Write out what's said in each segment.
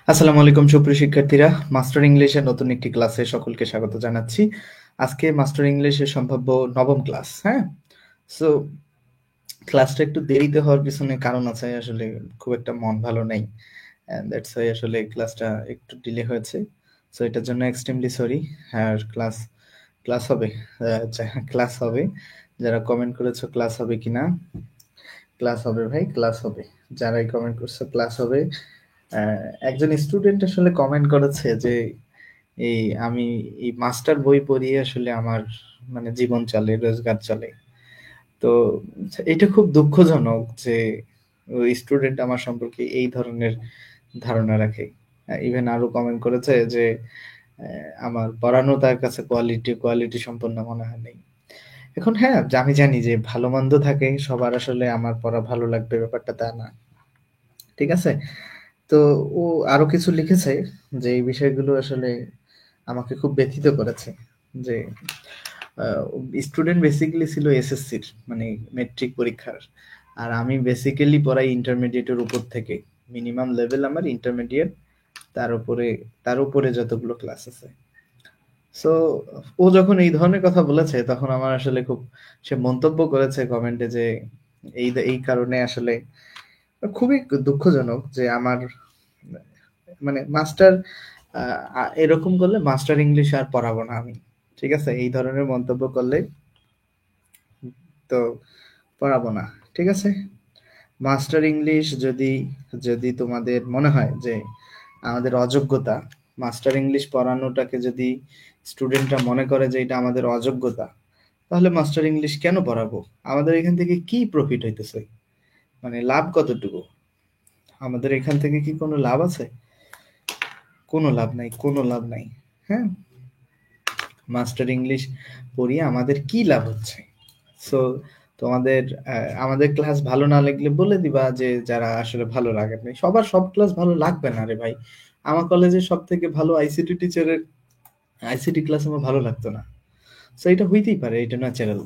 আসসালামু আলাইকুম সুপ্রিয় শিক্ষার্থীরা, মাস্টার ইংলিশের নতুন একটি ক্লাসে সকলকে স্বাগত জানাচ্ছি। আজকে মাস্টার ইংলিশের সম্ভাব্য নবম ক্লাস, হ্যাঁ? সো ক্লাসটা একটু দেরিতে হওয়ার পিছনে কারণ আছে। আসলে খুব একটা মন ভালো নেই। দ্যাটস হোয়াই আসলে ক্লাসটা একটু ডিলে হয়েছে। সো এটার জন্য এক্সট্রিমলি সরি। আর ক্লাস ক্লাস হবে। ক্লাস হবে। যারা কমেন্ট করেছো ক্লাস হবে কিনা? ক্লাস হবে ভাই, ক্লাস হবে। যারাই কমেন্ট করছো ক্লাস হবে। একজন স্টুডেন্ট আসলে কমেন্ট করেছে যে এই আমি এই মাস্টার বই পড়িয়ে আসলে আমার মানে জীবন চলে, রোজগার চলে। তো এটা খুব দুঃখজনক যে ওই স্টুডেন্ট আমার সম্পর্কে এই ধরনের ধারণা রাখে। ইভেন আরো কমেন্ট করেছে যে আমার পড়ানো তার কাছে কোয়ালিটি সম্পন্ন মনে হয় নাই। এখন হ্যাঁ, আমি জানি যে ভালো মন্দ থাকে, সবার আসলে আমার পড়া ভালো লাগবে ব্যাপারটা তা না। ঠিক আছে? তো ও আরো কিছু লিখেছে যে এই বিষয়গুলো আসলে আমাকে খুব ব্যথিত করেছে। যে স্টুডেন্ট বেসিক্যালি ছিল এসএসসির মানে মেট্রিক পরীক্ষার। আর আমি বেসিক্যালি পড়াই ইন্টারমিডিয়েটের উপর থেকে। মিনিমাম লেভেল আমার ইন্টারমিডিয়েট, তার উপরে তার উপরে যতগুলো ক্লাস আছে। সো ও যখন এই ধরনের কথা বলেছে তখন আমার আসলে খুব সে মন্তব্য করেছে কমেন্টে যে এই কারণে আসলে খুবই দুঃখজনক যে আমার মানে মাস্টার এরকম করলে মাস্টার ইংলিশ আর পড়াবো না আমি। ঠিক আছে? এই ধরনের মন্তব্য করলে তো পড়াবো না। ঠিক আছে? মাস্টার ইংলিশ যদি যদি তোমাদের মনে হয় যে আমাদের অযোগ্যতা, মাস্টার ইংলিশ পড়ানোটাকে যদি স্টুডেন্টরা মনে করে যে এটা আমাদের অযোগ্যতা, তাহলে মাস্টার ইংলিশ কেন পড়াবো? আমাদের এখান থেকে কি প্রফিট হইতেছে? মানে লাভ কতটুকু? আমাদের এখান থেকে কি কোনো লাভ আছে? কোনো লাভ নাই, কোনো লাভ নাই। হ্যাঁ? মাস্টার ইংলিশ পড়িয়ে আমাদের কি লাভ হচ্ছে? সো তোমাদের আমাদের ক্লাস ভালো না লাগলে বলে দিবা যে যারা আসলে ভালো লাগে না। সবার সব ক্লাস ভালো লাগবে না রে ভাই। আমার কলেজের সব থেকে ভালো আইসিটি টিচারের আইসিটি ক্লাস আমার ভালো লাগতো না। সো এটা হইতেই পারে, এটা ন্যাচারাল।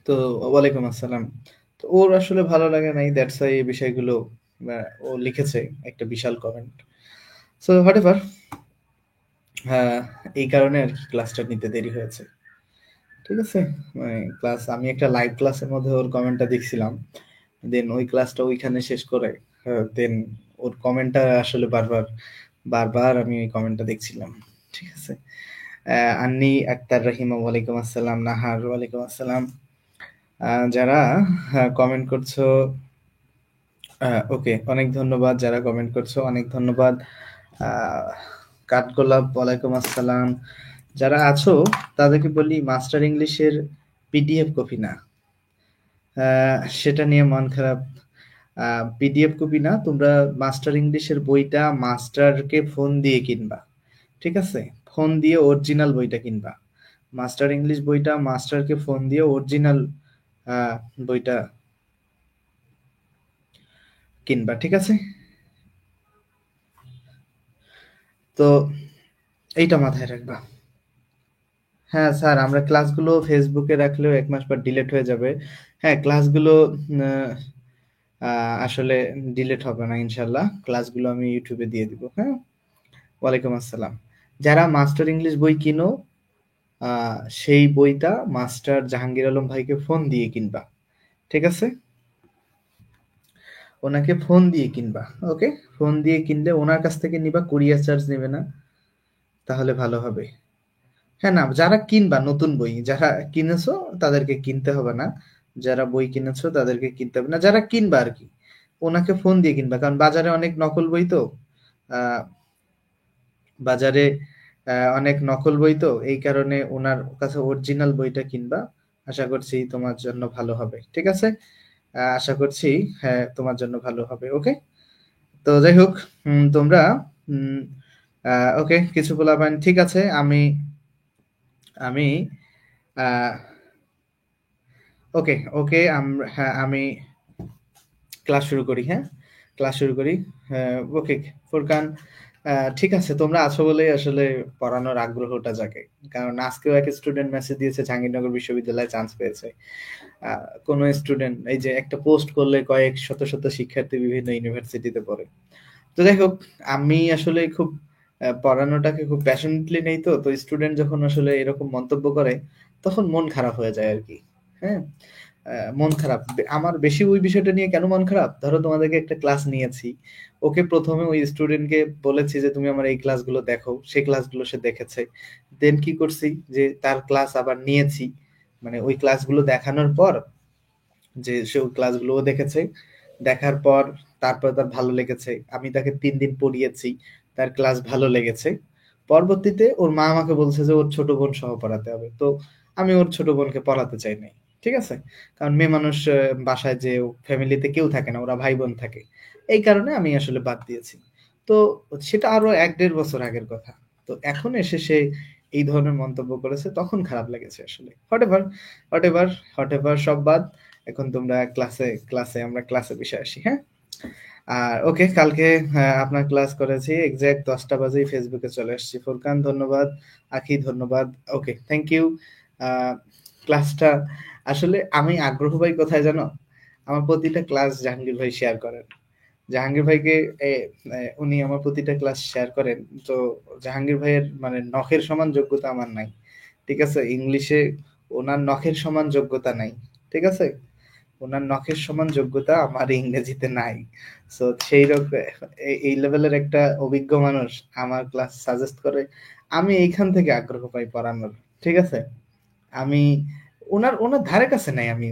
তো ওয়ালাইকুম আসসালাম। তো ওর আসলে ভালো লাগে নাই, দ্যাটস ওয়াই এই বিষয়গুলো ও লিখেছে একটা বিশাল কমেন্ট। সো হোয়াট এভার, হ্যাঁ, এই কারণে আর কি ক্লাসটা নিতে দেরি হয়েছে। ঠিক আছে? মানে ক্লাস আমি একটা লাইভ ক্লাসের মধ্যে ওর কমেন্টটা দেখছিলাম। দেন ওই ক্লাসটা ওইখানে শেষ করে দেন ওর কমেন্টটা আসলে বারবার আমি ওই কমেন্টটা দেখছিলাম। ঠিক আছে? আন্নি আক্তার রহিমা ওয়ালাইকুম আসসালাম, নাহার ওয়ালাইকুম আসসালাম। যারা কমেন্ট করছো, ওকে, অনেক ধন্যবাদ যারা কমেন্ট করছো, অনেক ধন্যবাদ। আহ, কাঠগোলাপ ওয়ালাইকুম আসসালাম। যারা আছো তাদেরকে বলি মাস্টার ইংলিশের পিডিএফ কপি না, সেটা নিয়ে মন খারাপ। পিডিএফ কপি না, তোমরা মাস্টার ইংলিশের বইটা মাস্টারকে ফোন দিয়ে কিনবা। ঠিক আছে? ফোন দিয়ে অরিজিনাল বইটা কিনবা। মাস্টার ইংলিশ বইটা মাস্টারকে ফোন দিয়ে অরিজিনাল বইটা কিনবা। ঠিক আছে? তো এইটা মাথায় রাখবা। হ্যাঁ স্যার, আমরা ক্লাসগুলো ফেসবুকে রাখলেও ১ মাস পর ডিলিট হয়ে যাবে। হ্যাঁ, ক্লাসগুলো আহ, আসলে ডিলিট হবে না ইনশাল্লাহ। ক্লাসগুলো আমি ইউটিউবে দিয়ে দিব। হ্যাঁ? ওয়ালাইকুম আসসালাম। যারা মাস্টার ইংলিশ বই কিনো, সেই বইটা মাস্টার জাহাঙ্গীর আলম ভাইকে ফোন দিয়ে কিনবা। ঠিক আছে? ওনাকে ফোন দিয়ে কিনবা। ওকে? ফোন দিয়ে কিনলে ওনার কাছ থেকে নিবা, কুরিয়ার চার্জ নেবে না। তাহলে ভালো হবে। হ্যাঁ, না, যারা কিনবা নতুন বই, যারা কিনেছো তাদেরকে কিনতে হবে না। যারা বই কিনেছো তাদেরকে কিনতে হবে না। যারা কিনবা আরকি, ওনাকে ফোন দিয়ে কিনবা। কারণ বাজারে অনেক নকল বই তো। আ বাজারে অনেক নকল বই তো। এই কারণে উনার কাছে অরিজিনাল বইটা কিনবা। আশা করছি তোমার জন্য ভালো হবে। ঠিক আছে? আশা করছি হ্যাঁ, তোমার জন্য ভালো হবে। ওকে? তো যাই হোক, তোমরা উম আ ওকে, কিছু পোলাপান ঠিক আছে। আমি আমি আ ওকে, ওকে, হ্যাঁ, আমি ক্লাস শুরু করি, হ্যাঁ? ক্লাস শুরু করি। ওকে, ফুরকান, ঠিক আছে, তোমরা আছো বলেই আসলে পড়ানোর আগ্রহটা জাগে। কারণ আজকেও এক স্টুডেন্ট মেসেজ দিয়েছে জাহাঙ্গীরনগর বিশ্ববিদ্যালয়ে চান্স পেয়েছে। কোনো স্টুডেন্ট এই যে একটা পোস্ট করলে কয়েক শত শিক্ষার্থী বিভিন্ন ইউনিভার্সিটিতে পড়ে। তো তো যাই হোক, আমি আসলে খুব পড়ানোটাকে খুব প্যাশনেটলি নেই, তো স্টুডেন্ট যখন আসলে এরকম মন্তব্য করে তখন মন খারাপ হয়ে যায় আরকি। হ্যাঁ? মন খারাপ। আমার বেশি ওই বিষয়টা নিয়ে কেন মন খারাপ? ধরো তোমাদেরকে একটা ক্লাস নিয়েছি। ওকে ১ম এ ওই স্টুডেন্টকে বলেছি যে, "তুমি আমার এই ক্লাসগুলো দেখো।" সেই ক্লাসগুলো সে দেখেছে। দেন কি করছি যে তার ক্লাস আবার নিয়েছি। মানে ওই ক্লাসগুলো দেখানোর পর যে সে ওই ক্লাসগুলোও দেখেছে। দেখার পর তারপর তার ভালো লেগেছে। আমি তাকে ৩ দিন পড়িয়েছি। তার ক্লাস ভালো লেগেছে। পরবর্তীতে ওর মা আমাকে বলছে যে ওর ছোট বোন সহ পড়াতে হবে। তো আমি ওর ছোট বোনকে পড়াতে চাই নাই। ঠিক আছে? কারণ মেয়ে মানুষ বাসায় যে ফ্যামিলিতে কেউ থাকে না। ওরা ভাই-বোন থাকে। এই কারণে আমি আসলে বাদ দিয়েছি। তো সেটা আরো ১-১.৫ বছর আগের কথা। তো এখন এসে সে এই ধরনের মন্তব্য করেছে, তখন খারাপ লেগেছে আসলে। হোয়াটএভার, হোয়াটএভার, হোয়াটএভার সব বাদ। এখন তোমরা আমরা ক্লাসে বিষয়ে আসি, হ্যাঁ? আর ওকে, কালকে আপনার ক্লাস করেছি এক্সাক্ট ১০টা বাজেই ফেসবুকে চলে আসছি। ফুরকান ধন্যবাদ, আখি ধন্যবাদ। ওকে, থ্যাংক ইউ। আ ক্লাসটা আসলে আমি আগ্রহ পাই কোথায় জানো? আমার প্রতিটা ক্লাস জাহাঙ্গীর ভাই শেয়ার করেন। জাহাঙ্গীর ভাইকে এ এ উনি আমার প্রতিটা ক্লাস শেয়ার করেন। তো জাহাঙ্গীর ভাইয়ের মানে নখের সমান যোগ্যতা আমার নাই। ঠিক আছে? ইংলিশে উনার নখের সমান যোগ্যতা নাই। ঠিক আছে? উনার নখের সমান যোগ্যতা আমার ইংরেজিতে নাই। সো সেইরক এই লেভেলের একটা অভিজ্ঞ মানুষ আমার ক্লাস সাজেস্ট করে। আমি এইখান থেকে আগ্রহ পাই পড়ানোর। ঠিক আছে? আমি উনার ধারে কাছে নাই আমি।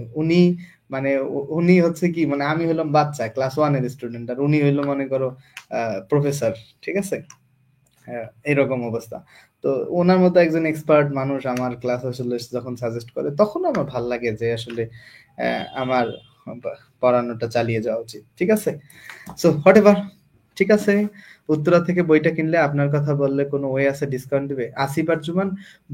মানে উনি হচ্ছে কি মানে আমি হইলাম বাচ্চা ক্লাস 1 এর স্টুডেন্ট আর উনি হইলো মনে করো প্রফেসর। ঠিক আছে? হ্যাঁ, এরকম অবস্থা। তো উনার মতো একজন এক্সপার্ট মানুষ আমার ক্লাস আসলে যখন সাজেস্ট করে তখন আমার ভাল লাগে যে আসলে আমার পড়ানোটা চালিয়ে যাওয়া উচিত। ঠিক আছে? So whatever. ঠিক আছে। উত্তরা থেকে বইটা কিনলে আপনার কথা বললে কোনো ওয়ে আছে ডিসকাউন্ট দিবে? আসিফ আর জুমান,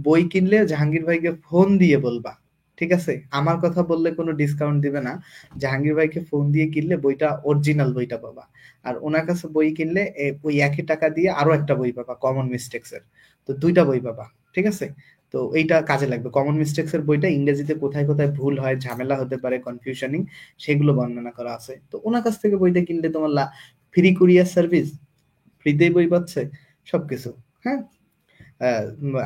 বই কিনলে জাহাঙ্গীর ভাইকে ফোন দিয়ে বলবা। ঠিক আছে? আমার কথা বললে কোনো ডিসকাউন্ট দিবে না। জাহাঙ্গীর ভাইকে ফোন দিয়ে কিনলে বইটা অরিজিনাল বইটা পাবা। আর উনার কাছে বই কিনলে ওই একই টাকা দিয়ে আরো একটা বই পাবা কমন মিস্টেক্স এর। তো ২ টা বই পাবা। ঠিক আছে? তো এইটা কাজে লাগবে। কমন মিস্টেক্স এর বইটা ইংরেজিতে কোথায়, কোথায় ভুল হয়, ঝামেলা হতে পারে, কনফিউশনিং সেগুলো বর্ণনা করা আছে। তো উনার কাছ থেকে বইটা কিনলে তোমার ফ্রি কুরিয়ার সার্ভিস, ফ্রিতেই বই পাচ্ছে, সবকিছু। হ্যাঁ?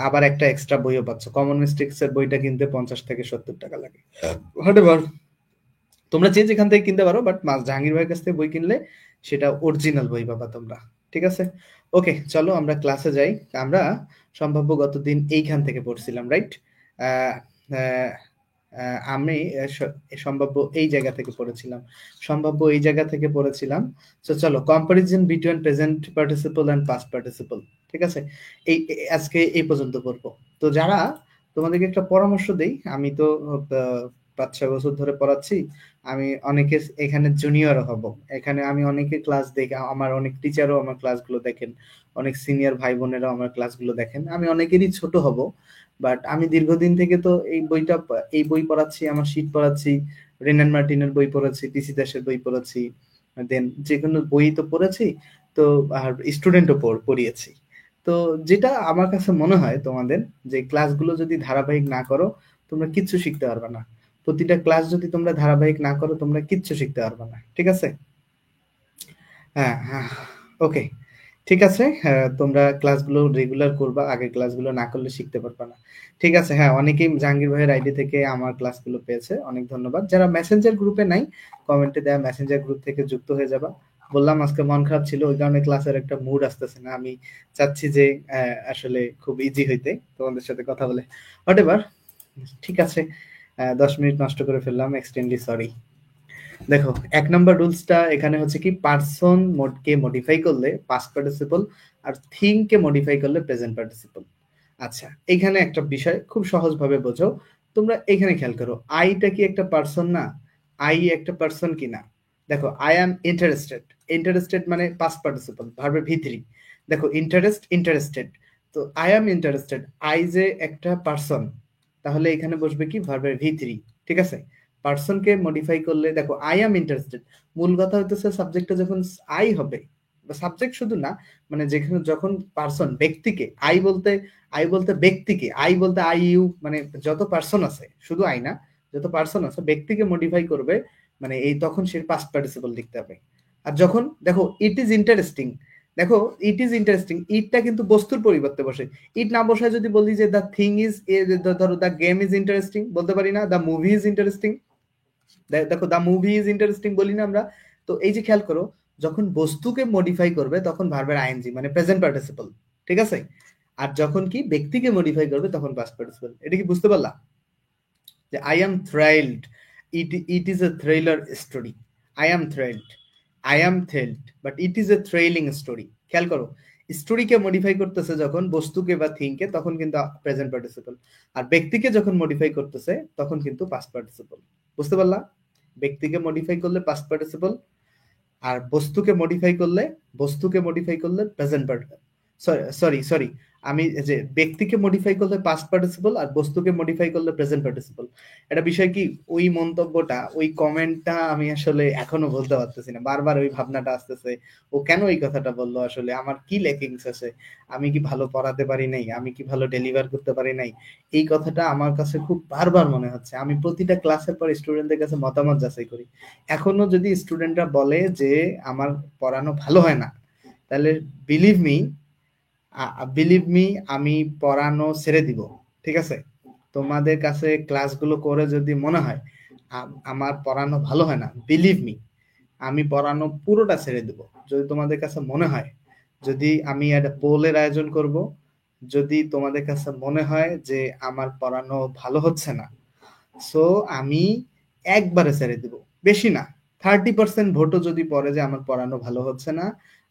আবার একটা এক্সট্রা বইও পাচ্ছ। কমন মিস্টেক্স এর বইটা কিনতে ৫০ থেকে ৭০ টাকা লাগে। হোয়াটএভার। তোমরা যে যেখান থেকে কিনতে পারো বাট জাহাঙ্গীর ভাইয়ের কাছ থেকে বই কিনলে সেটা অরিজিনাল বই পাবা তোমরা। ঠিক আছে? ওকে, চলো আমরা ক্লাসে যাই। আমরা সম্ভাব্য গতদিন এইখান থেকে পড়ছিলাম, রাইট? আ আ আ আমি সম্ভাব্য এই জায়গা থেকে পড়েছিলাম। সম্ভাব্য এই জায়গা থেকে পড়েছিলাম। সো চলো comparison between present participle and past participle. ঠিক আছে? আজকে এই পর্যন্ত পড়ব। তো যারা তোমাদেরকে একটা পরামর্শ দেই, আমি তো আ ৫-৬ বছর ধরে পড়াচ্ছি। আমি অনেকে এখানে জুনিয়র হব। এখানে আমি অনেকে ক্লাস দেখি। আমার অনেক টিচারও আমার ক্লাসগুলো দেখেন। অনেক সিনিয়র ভাই-বোনেরাও আমার ক্লাসগুলো দেখেন। আমি অনেকেরই ছোট হব। বাট আমি দীর্ঘদিন থেকে তো এই বই পড়াচ্ছি, আমার শীট পড়াচ্ছি, রেনান মার্টিনের বই পড়েছি, টিসি দাসের বই পড়েছি। দেন যেকোনো বই তো পড়েছি। তো আর স্টুডেন্টও পড়িয়েছি। তো যেটা আমার কাছে মনে হয় তোমাদের যে ক্লাসগুলো যদি ধারাবাহিক না করো, তোমরা কিচ্ছু শিখতে পারবে না। প্রতিটা ক্লাস যদি তোমরা ধারাবাহিক না করো, তোমরা কিচ্ছু শিখতে পারবে না। ঠিক আছে? হ্যাঁ, হ্যাঁ। ওকে। ঠিক আছে। তোমরা ক্লাসগুলো রেগুলার করবা। আগের ক্লাসগুলো না করলে শিখতে পারবা না। ঠিক আছে। হ্যাঁ, অনেকেই জাহাঙ্গীর ভাইয়ের আইডি থেকে আমার ক্লাসগুলো পেয়েছে। অনেক ধন্যবাদ। যারা মেসেঞ্জার গ্রুপে নাই, কমেন্টে দেয়া মেসেঞ্জার গ্রুপ থেকে যুক্ত হয়ে যাবা। বললাম আজকে মন খারাপ ছিল। ওই কারণে ক্লাসের একটা মুড আসতেছে না। আমি চাচ্ছি যে আসলে খুব ইজি হইতে তোমাদের সাথে কথা বলে। হোয়াটএভার। ঠিক আছে। ১০ মিনিট নষ্ট করে ফেললাম। Extremely sorry. দেখো ১ নাম্বার রুলসটা এখানে হচ্ছে কি পারসন কে মডিফাই করলে পাস্ট পার্টিসিপল আর থিং কে মডিফাই করলে প্রেজেন্ট পার্টিসিপল। আচ্ছা, এখানে একটা বিষয় খুব সহজভাবে বোঝো। তোমরা এখানে খেয়াল করো, আইটা কি একটা পারসন না? আই একটা পারসন কি না? দেখো আই অ্যাম ইন্টারেস্টেড। ইন্টারেস্টেড মানে পাস্ট পার্টিসিপল, ভার্বের ভি3। দেখো ইন্টারেস্টেড। তো আই অ্যাম ইন্টারেস্টেড, আই যে একটা পারসন, তাহলে এখানে বসবে কি ভার্বের ভি3। ঠিক আছে? পারসনকে মডিফাই করলে দেখো আই অ্যাম ইন্টারেস্টেড, মূল কথা হইতেছে সাবজেক্টটা যখন আই হবে, বা সাবজেক্ট শুধু না, মানে যেখানে যখন পারসন ব্যক্তিকে আই বলতে ব্যক্তিকে, আই বলতে আই ইউ মানে যত পার্সন আছে, শুধু আই না, যত পার্সন আছে ব্যক্তিকে মডিফাই করবে, মানে এই তখন সে পাস্ট পার্টিসিপল লিখতে হবে। আর যখন দেখো ইট ইজ ইন্টারেস্টিং, দেখো ইট ইজ ইন্টারেস্টিং, ইটটা কিন্তু বস্তুর পরিবর্তে বসে। ইট না বসায় যদি বলি যে দ্য থিং ইজ, ধরো দ্য গেম ইজ ইন্টারেস্টিং, বলতে পারি না দ্য মুভি ইজ ইন্টারেস্টিং। দেখো দ্য মুভি ইজ ইন্টারেস্টিং বলি না আমরা। তো এই যে খেয়াল করো, যখন বস্তুকে মডিফাই করবে তখন ভার্বের আইএনজি মানে প্রেজেন্ট পার্টিসিপল, ঠিক আছে। আর যখন কি ব্যক্তিকে মডিফাই করবে তখন পাস্ট পার্টিসিপল। এটা কি বুঝতে পারলা? যে I am thrilled, it is a thriller story. I am thrilled, I am thrilled, but it is a thrilling story. খেয়াল করো, স্টোরিকে মডিফাই করতেছে যখন বস্তুকে বা থিংকে, তখন কিন্তু প্রেজেন্ট পার্টিসিপল। আর ব্যক্তিকে যখন মডিফাই করতেছে তখন কিন্তু পাস্ট পার্টিসিপল। বুঝতে পারলা? ব্যক্তিকে মডিফাই করলে পাস্ট পার্টিসিপল, আর বস্তুকে মডিফাই করলে প্রেজেন্ট পার্টিসিপল। সরি সরি, আমি যে ব্যক্তিকে মডিফাই করলে পাস্ট পার্টিসিপল আর বস্তুকে মডিফাই করলে প্রেজেন্ট পার্টিসিপল। এটা বিষয় কি, ওই মন্তব্যটা, ওই কমেন্টটা আমি আসলে এখনো বলতে পারতেছি না। বারবার ওই ভাবনাটা আসতেছে, ও কেন এই কথাটা বললো, আসলে আমার কি ল্যাকিংস আছে, আমি কি ভালো পড়াতে পারি নাই, আমি কি ভালো ডেলিভার করতে পারি নাই। এই কথাটা আমার কাছে খুব বারবার মনে হচ্ছে। আমি প্রতিটা ক্লাসের পর স্টুডেন্টদের কাছে মতামত যাচাই করি। এখনো যদি স্টুডেন্টরা বলে যে আমার পড়ানো ভালো হয় না, তাহলে বিলিভ মি, আমি পড়ানো ছেড়ে দিব। ঠিক আছে? তোমাদের কাছে ক্লাসগুলো করে যদি মনে হয় আমার পড়ানো ভালো হয় না, বিলিভ মি, আমি পড়ানো পুরোটা ছেড়ে দেব। যদি তোমাদের কাছে মনে হয়, যদি আমি একটা পোলের আয়োজন করব, যদি তোমাদের কাছে মনে হয় যে আমার পড়ানো ভালো হচ্ছে না, সো আমি একবারে ছেড়ে দিব। বেশি না, 30% ভোটও যদি পড়ে যে আমার পড়ানো ভালো হচ্ছে না,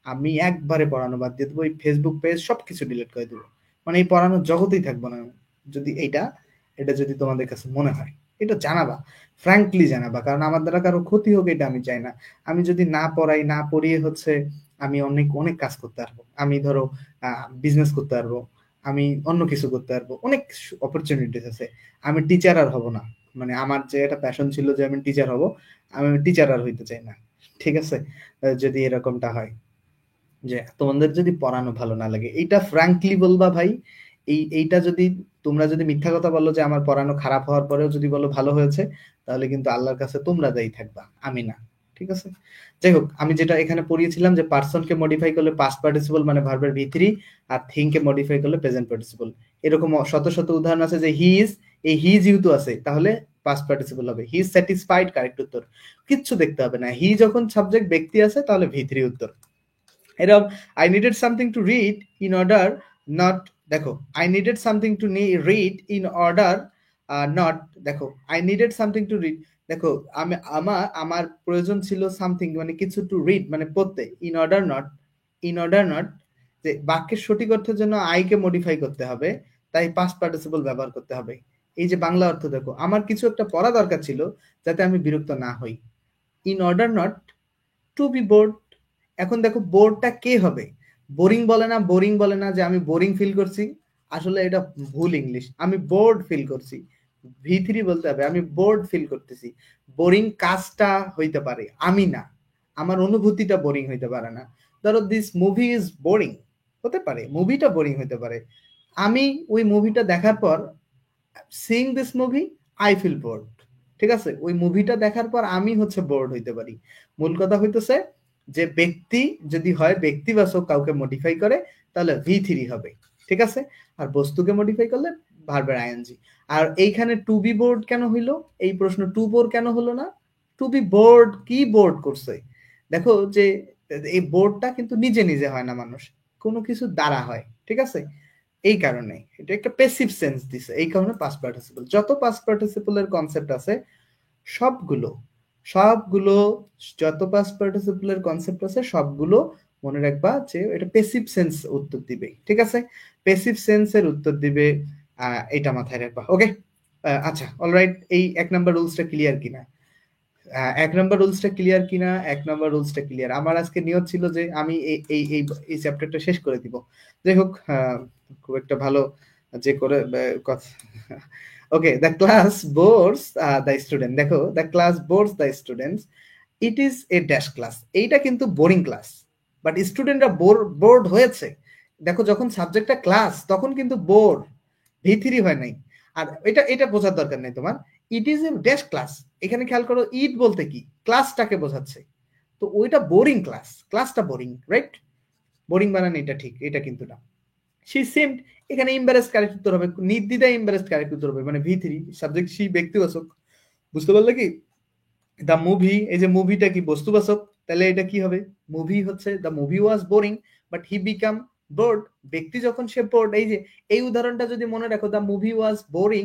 আমি একবারে পড়ানো বাদ দিয়ে দেবো। এই ফেসবুক পেজ সবকিছু ডিলিট করে দেবো, মানে এই পড়ানোর জগতেই থাকবো না আমি। যদি এটা যদি তোমাদের কাছে মনে হয়, এটা জানাবা, ফ্র্যাঙ্কলি জানাবা, কারণ আমার দ্বারা কারো ক্ষতি হোক এটা আমি চাই না। আমি যদি না পড়াই, না পড়িয়ে হচ্ছে আমি অনেক অনেক কাজ করতে পারবো। আমি ধরো বিজনেস করতে পারবো, আমি অন্য কিছু করতে পারবো, অনেক অপরচুনিটিস আছে। আমি টিচার আর হব না, মানে আমার যে একটা প্যাশন ছিল যে আমি টিচার হব, আমি টিচার আর হইতে চাই না। ঠিক আছে? যদি এরকমটা হয় যে তোমাদের যদি পড়ানো ভালো না লাগে, এইটা ফ্র্যাঙ্কলি বলবা ভাই। এইটা যদি তোমরা যদি মিথ্যা কথা বলো যে আমার পড়ানো খারাপ হওয়ার পরেও যদি বলো ভালো হয়েছে, তাহলে কিন্তু আল্লাহর কাছে তোমরা দায়ী থাকবা, আমি না। ঠিক আছে? যাই হোক, আমি যেটা এখানে পড়িয়েছিলাম যে পার্সনকে মডিফাই করলে পাস্ট পার্টিসিপল মানে ভার্বের ভি3, আর থিংকে মডিফাই করলে প্রেজেন্ট পার্টিসিপল। এরকম শত শত উদাহরণ আছে যে হি ইজ, এই হি যেহেতু আছে তাহলে পাস্ট পার্টিসিপল হবে। হি ইজ স্যাটিসফাইড, কারেক্ট উত্তর। কিচ্ছু দেখতে হবে না, হি যখন সাবজেক্ট ব্যক্তি আছে তাহলে ভি3 উত্তর। এরকম I needed something to read in order not, দেখো I needed something to read in order not, দেখো I needed something to read, দেখো আমি আমার প্রয়োজন ছিল সামথিং মানে কিছু, টু রিড মানে পড়তে, ইন অর্ডার নট, যে বাক্যের সঠিক অর্থের জন্য আই কে মডিফাই করতে হবে, তাই পাস্ট পার্টিসিপল ব্যবহার করতে হবে। এই যে বাংলা অর্থ দেখো, আমার কিছু একটা পড়া দরকার ছিল যাতে আমি বিরক্ত না হই, in order not to be bored. এখন দেখো বোর্ডটা কে হবে? বোরিং বলে না যে আমি বোরিং ফিল করছি, আসলে এটা ভুল ইংলিশ। আমি বোর্ড ফিল করছি, ভি3 বলতে হবে, আমি বোর্ড ফিল করতেছি। বোরিং কাজটা হইতে পারে, আমি না, আমার অনুভূতিটা বোরিং হইতে পারে না। ধরো দিস মুভি ইজ বোরিং, হতে পারে মুভিটা বোরিং হইতে পারে, আমি ওই মুভিটা দেখার পর, seeing this movie I feel bored. ঠিক আছে? ওই মুভিটা দেখার পর আমি হচ্ছে বোর্ড হইতে পারি। মূল কথা হইতেছে যে ব্যক্তি যদি হয় ব্যক্তিবাচক কাউকে মডিফাই করে তাহলে ভি3 হবে। ঠিক আছে? আর বস্তুকে মডিফাই করলে ভার্বের আইএনজি। আর এইখানে টু বি বোর্ড কেন হইলো? এই প্রশ্ন টু বোর্ড কেন হলো না? টু বি বোর্ড, কি বোর্ড করছে? দেখো যে এই বোর্ডটা কিন্তু নিজে নিজে হয় না, মানুষ কোনো কিছু দ্বারা হয়। ঠিক আছে? এই কারণে এটা একটা প্যাসিভ সেন্স দিছে, এই কারণে পাস্ট পার্টিসিপল। যত পাস্ট পার্টিসিপলের কনসেপ্ট আছে সবগুলো সবগুলো যত পাস্ট পার্টিসিপলের কনসেপ্ট আছে সবগুলো মনে রাখবা যে এটা প্যাসিভ সেন্স উত্তর দিবে। ঠিক আছে? প্যাসিভ সেন্সের উত্তর দিবে, এটা মাথায় রাখবা। ওকে, আচ্ছা অলরাইট। এই 1 নম্বর রুলসটা ক্লিয়ার কিনা? 1 নম্বর রুলসটা ক্লিয়ার। আমার আজকে নিয়ত ছিল যে আমি এই এই এই এই চ্যাপ্টারটা শেষ করে দিব। যাই হোক, খুব একটা ভালো যে করে কথা। Okay, the class bores the student, দেখো the class bores the students, it is a dash class. এইটা কিন্তু বোরিং ক্লাস, বাট স্টুডেন্টরা বোর্ড হয়েছে। দেখো যখন সাবজেক্টটা ক্লাস তখন কিন্তু বোর্ড, ভি3 হয় নাই। আর এটা এটা বোঝার দরকার নেই তোমার। ইট ইজ এ ড্যাশ ক্লাস, এখানে খেয়াল করো ইট বলতে কি ক্লাসটাকে বোঝাচ্ছে। তো ওইটা বোরিং ক্লাসটা বোরিং, রাইট? বোরিং বানানো এটা ঠিক, এটা কিন্তু না। শি সিমড, এখানে ইম্বারেসড কারেক্ট উত্তর হবে, নির্দ্বিধায় ইম্বারেসড কারেক্ট উত্তর হবে, মানে V3 সাবজেক্ট শি ব্যক্তিবাচক। বুঝতে পারলে কি? দ্য মুভি, এই যে মুভিটা কি বস্তুবাচক, তাহলে এটা কি হবে? মুভি হচ্ছে the movie was boring but he become board. ব্যক্তি যখন সে বোর্ড, এই যে এই উদাহরণটা যদি মনে রাখো, দ্য মুভি ওয়াজ বোরিং,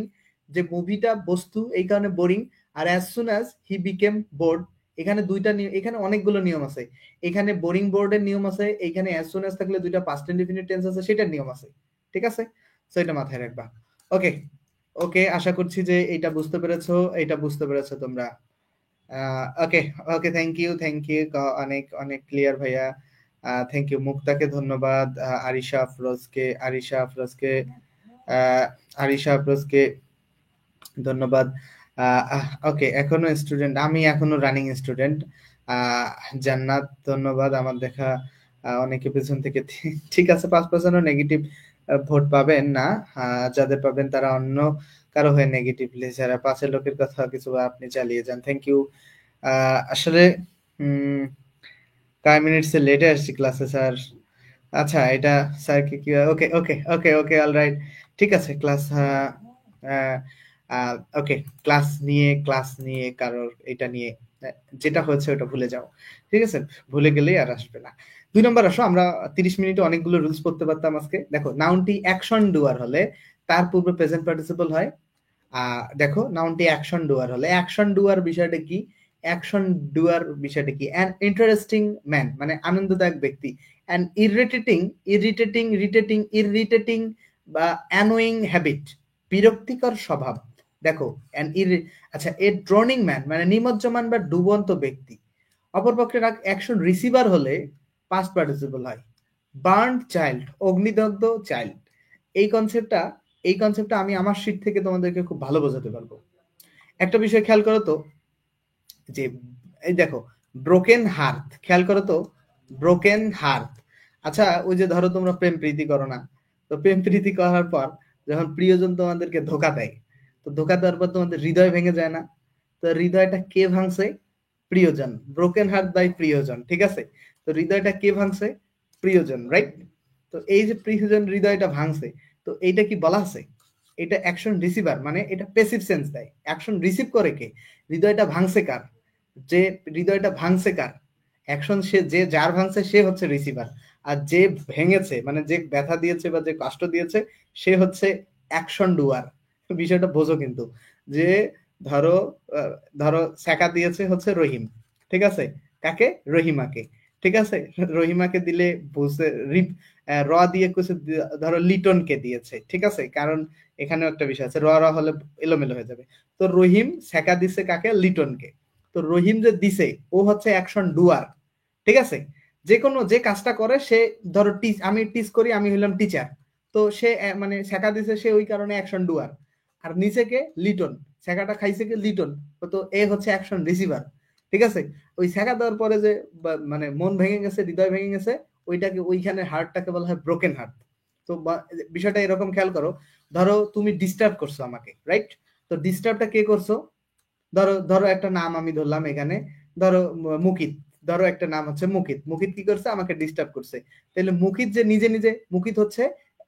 যে মুভিটা বস্তু এই কারণে বোরিং, আর as soon as he became bored, এখানে দুইটা নিয়ম, এখানে অনেকগুলো নিয়ম আছে। এখানে বোরিং বোর্ডের নিয়ম আছে, এখানে অ্যাজ সুন অ্যাজ থাকলে দুইটা পাস্ট ইনডিফিনিট টেন্স আছে, সেটার নিয়ম আছে। ঠিক আছে, সো এটা মাথায় রাখবা। ওকে ওকে, আশা করছি যে এটা বুঝতে পেরেছো, এটা বুঝতে পেরেছো তোমরা। ওকে ওকে, থ্যাংক ইউ, অনেক অনেক ক্লিয়ার ভাইয়া। থ্যাংক ইউ, মুক্তাকে ধন্যবাদ, আরিশা আফরোজকে ধন্যবাদ। ওকে, এখনো স্টুডেন্ট, আমি এখনো রানিং স্টুডেন্ট। জান্নাত ধন্যবাদ, আমার দেখা অনেকে পেছন থেকে। ঠিক আছে, 5% নেগেটিভ ভোট পাবেন না, যাদের পাবেন তারা অন্য কারো হয়ে নেগেটিভলি, যারা পাশের লোকের কথা কিছু আপনি চালিয়ে যান। Thank you. আসলে 5 মিনিটস লেটে আসছি ক্লাসে স্যার। আচ্ছা, এটা স্যারকে কি, ওকে ওকে ওকে ওকে, অলরাইট, ঠিক আছে। ওকে, ক্লাস নিয়ে কারোর এটা নিয়ে যেটা হয়েছে ওটা ভুলে যাও, ঠিক আছে? ভুলে গেলেই আর আসবে না। 2 নম্বর আসো, আমরা 30 মিনিটে অনেকগুলো রুলস পড়তে পারতাম আজকে। দেখো, নাউনটি অ্যাকশন ডুয়ার হলে তার পূর্বে প্রেজেন্ট পার্টিসিপল হয়। দেখো, নাউনটি অ্যাকশন ডুয়ার হলে, অ্যাকশন ডুয়ার বিষয়টা কি? অ্যাকশন ডুয়ার বিষয়টা কি? অ্যান ইন্টারেস্টিং ম্যান, মানে আনন্দদায়ক ব্যক্তি। অ্যান ইরিটেটিং বা অ্যানোয়িং হ্যাবিট, বিরক্তিকর স্বভাব। দেখো, আচ্ছা, এ ড্রনিং ম্যান মানে নিমজ্জমান বা ডুবন্ত ব্যক্তি। অপরপক্ষে অ্যাকশন রিসিভার হলে পাস্ট পার্টিসিপল হয়। বার্নড চাইল্ড, অগ্নিদগ্ধ চাইল্ড। এই কনসেপ্টটা আমি আমার শীট থেকে তোমাদেরকে খুব ভালো বোঝাতে পারবো। একটা বিষয় খেয়াল করো তো, যে এই দেখো, ব্রোকেন হার্ট, খেয়াল করো তো, ব্রোকেন হার্ট। আচ্ছা, ওই যে ধরো তোমরা প্রেম প্রীতি করো না, তো প্রেম প্রীতি করার পর যখন প্রিয়জন তোমাদেরকে ধোকা দেয়, তো ধোকা দেওয়ার পর তোমাদের হৃদয় ভেঙে যায় না? তো হৃদয়টা কে ভাঙছে? প্রিয়জন। ব্রোকেন হার্ট বাই প্রিয়জন, ঠিক আছে? তো হৃদয়টা কে ভাঙছে? প্রিয়জন, রাইট? তো এই যে প্রিয়জন হৃদয়টা ভাঙছে, তো এইটা কি বলা আছে? এটা অ্যাকশন রিসিভার, মানে এটা প্যাসিভ সেন্স দেয়। অ্যাকশন রিসিভ করে কে? হৃদয়টা ভাঙছে কার? যে হৃদয়টা ভাঙছে কার, অ্যাকশন সে, যে যার ভাঙছে সে হচ্ছে রিসিভার, আর যে ভেঙেছে মানে যে ব্যথা দিয়েছে বা যে কষ্ট দিয়েছে সে হচ্ছে অ্যাকশন ডুয়ার। বিষয়টা বোঝো কিন্তু, যে ধরো ধরো সেকা দিয়েছে হচ্ছে রহিম, ঠিক আছে? কাকে? রহিমাকে, ঠিক আছে? রহিমাকে দিলে বুঝতে, র দিয়ে কিছু ধরো লিটনকে দিয়েছে, ঠিক আছে? কারণ এখানেও একটা বিষয় আছে, র র হলে এলোমেলো হয়ে যাবে। তো রহিম সেকা দিছে কাকে? লিটনকে। তো রহিম যে দিছে ও হচ্ছে অ্যাকশন ডুয়ার, ঠিক আছে? যে কোনো যে কাজটা করে সে, ধরো আমি টিচ করি, আমি হইলাম টিচার, তো সে মানে শেখা দিছে, সে ওই কারণে অ্যাকশন ডুয়ার। আর নিচে কে? লিটন, শেখাটা খাইছে কে? লিটন, তো এ হচ্ছে অ্যাকশন রিসিভার, ঠিক আছে? ওই শেখা দেওয়ার পরে যে মানে মন ভেঙে গেছে, হৃদয় ভেঙে গেছে, ওইটাকে, ওইখানে হার্টটাকে বলা হয় ব্রোকেন হার্ট। তো বিষয়টা এরকম খেয়াল করো, ধরো তুমি ডিস্টার্ব করছো আমাকে, রাইট? তো ডিস্টার্বটা কে করছো? ধরো ধরো একটা নাম আমি ধরলাম এখানে, ধরো মুকিত, ধরো একটা নাম হচ্ছে মুকিত। মুকিত কি করছে? আমাকে ডিস্টার্ব করছে। তাহলে মুকিত যে নিজে নিজে, মুকিত হচ্ছে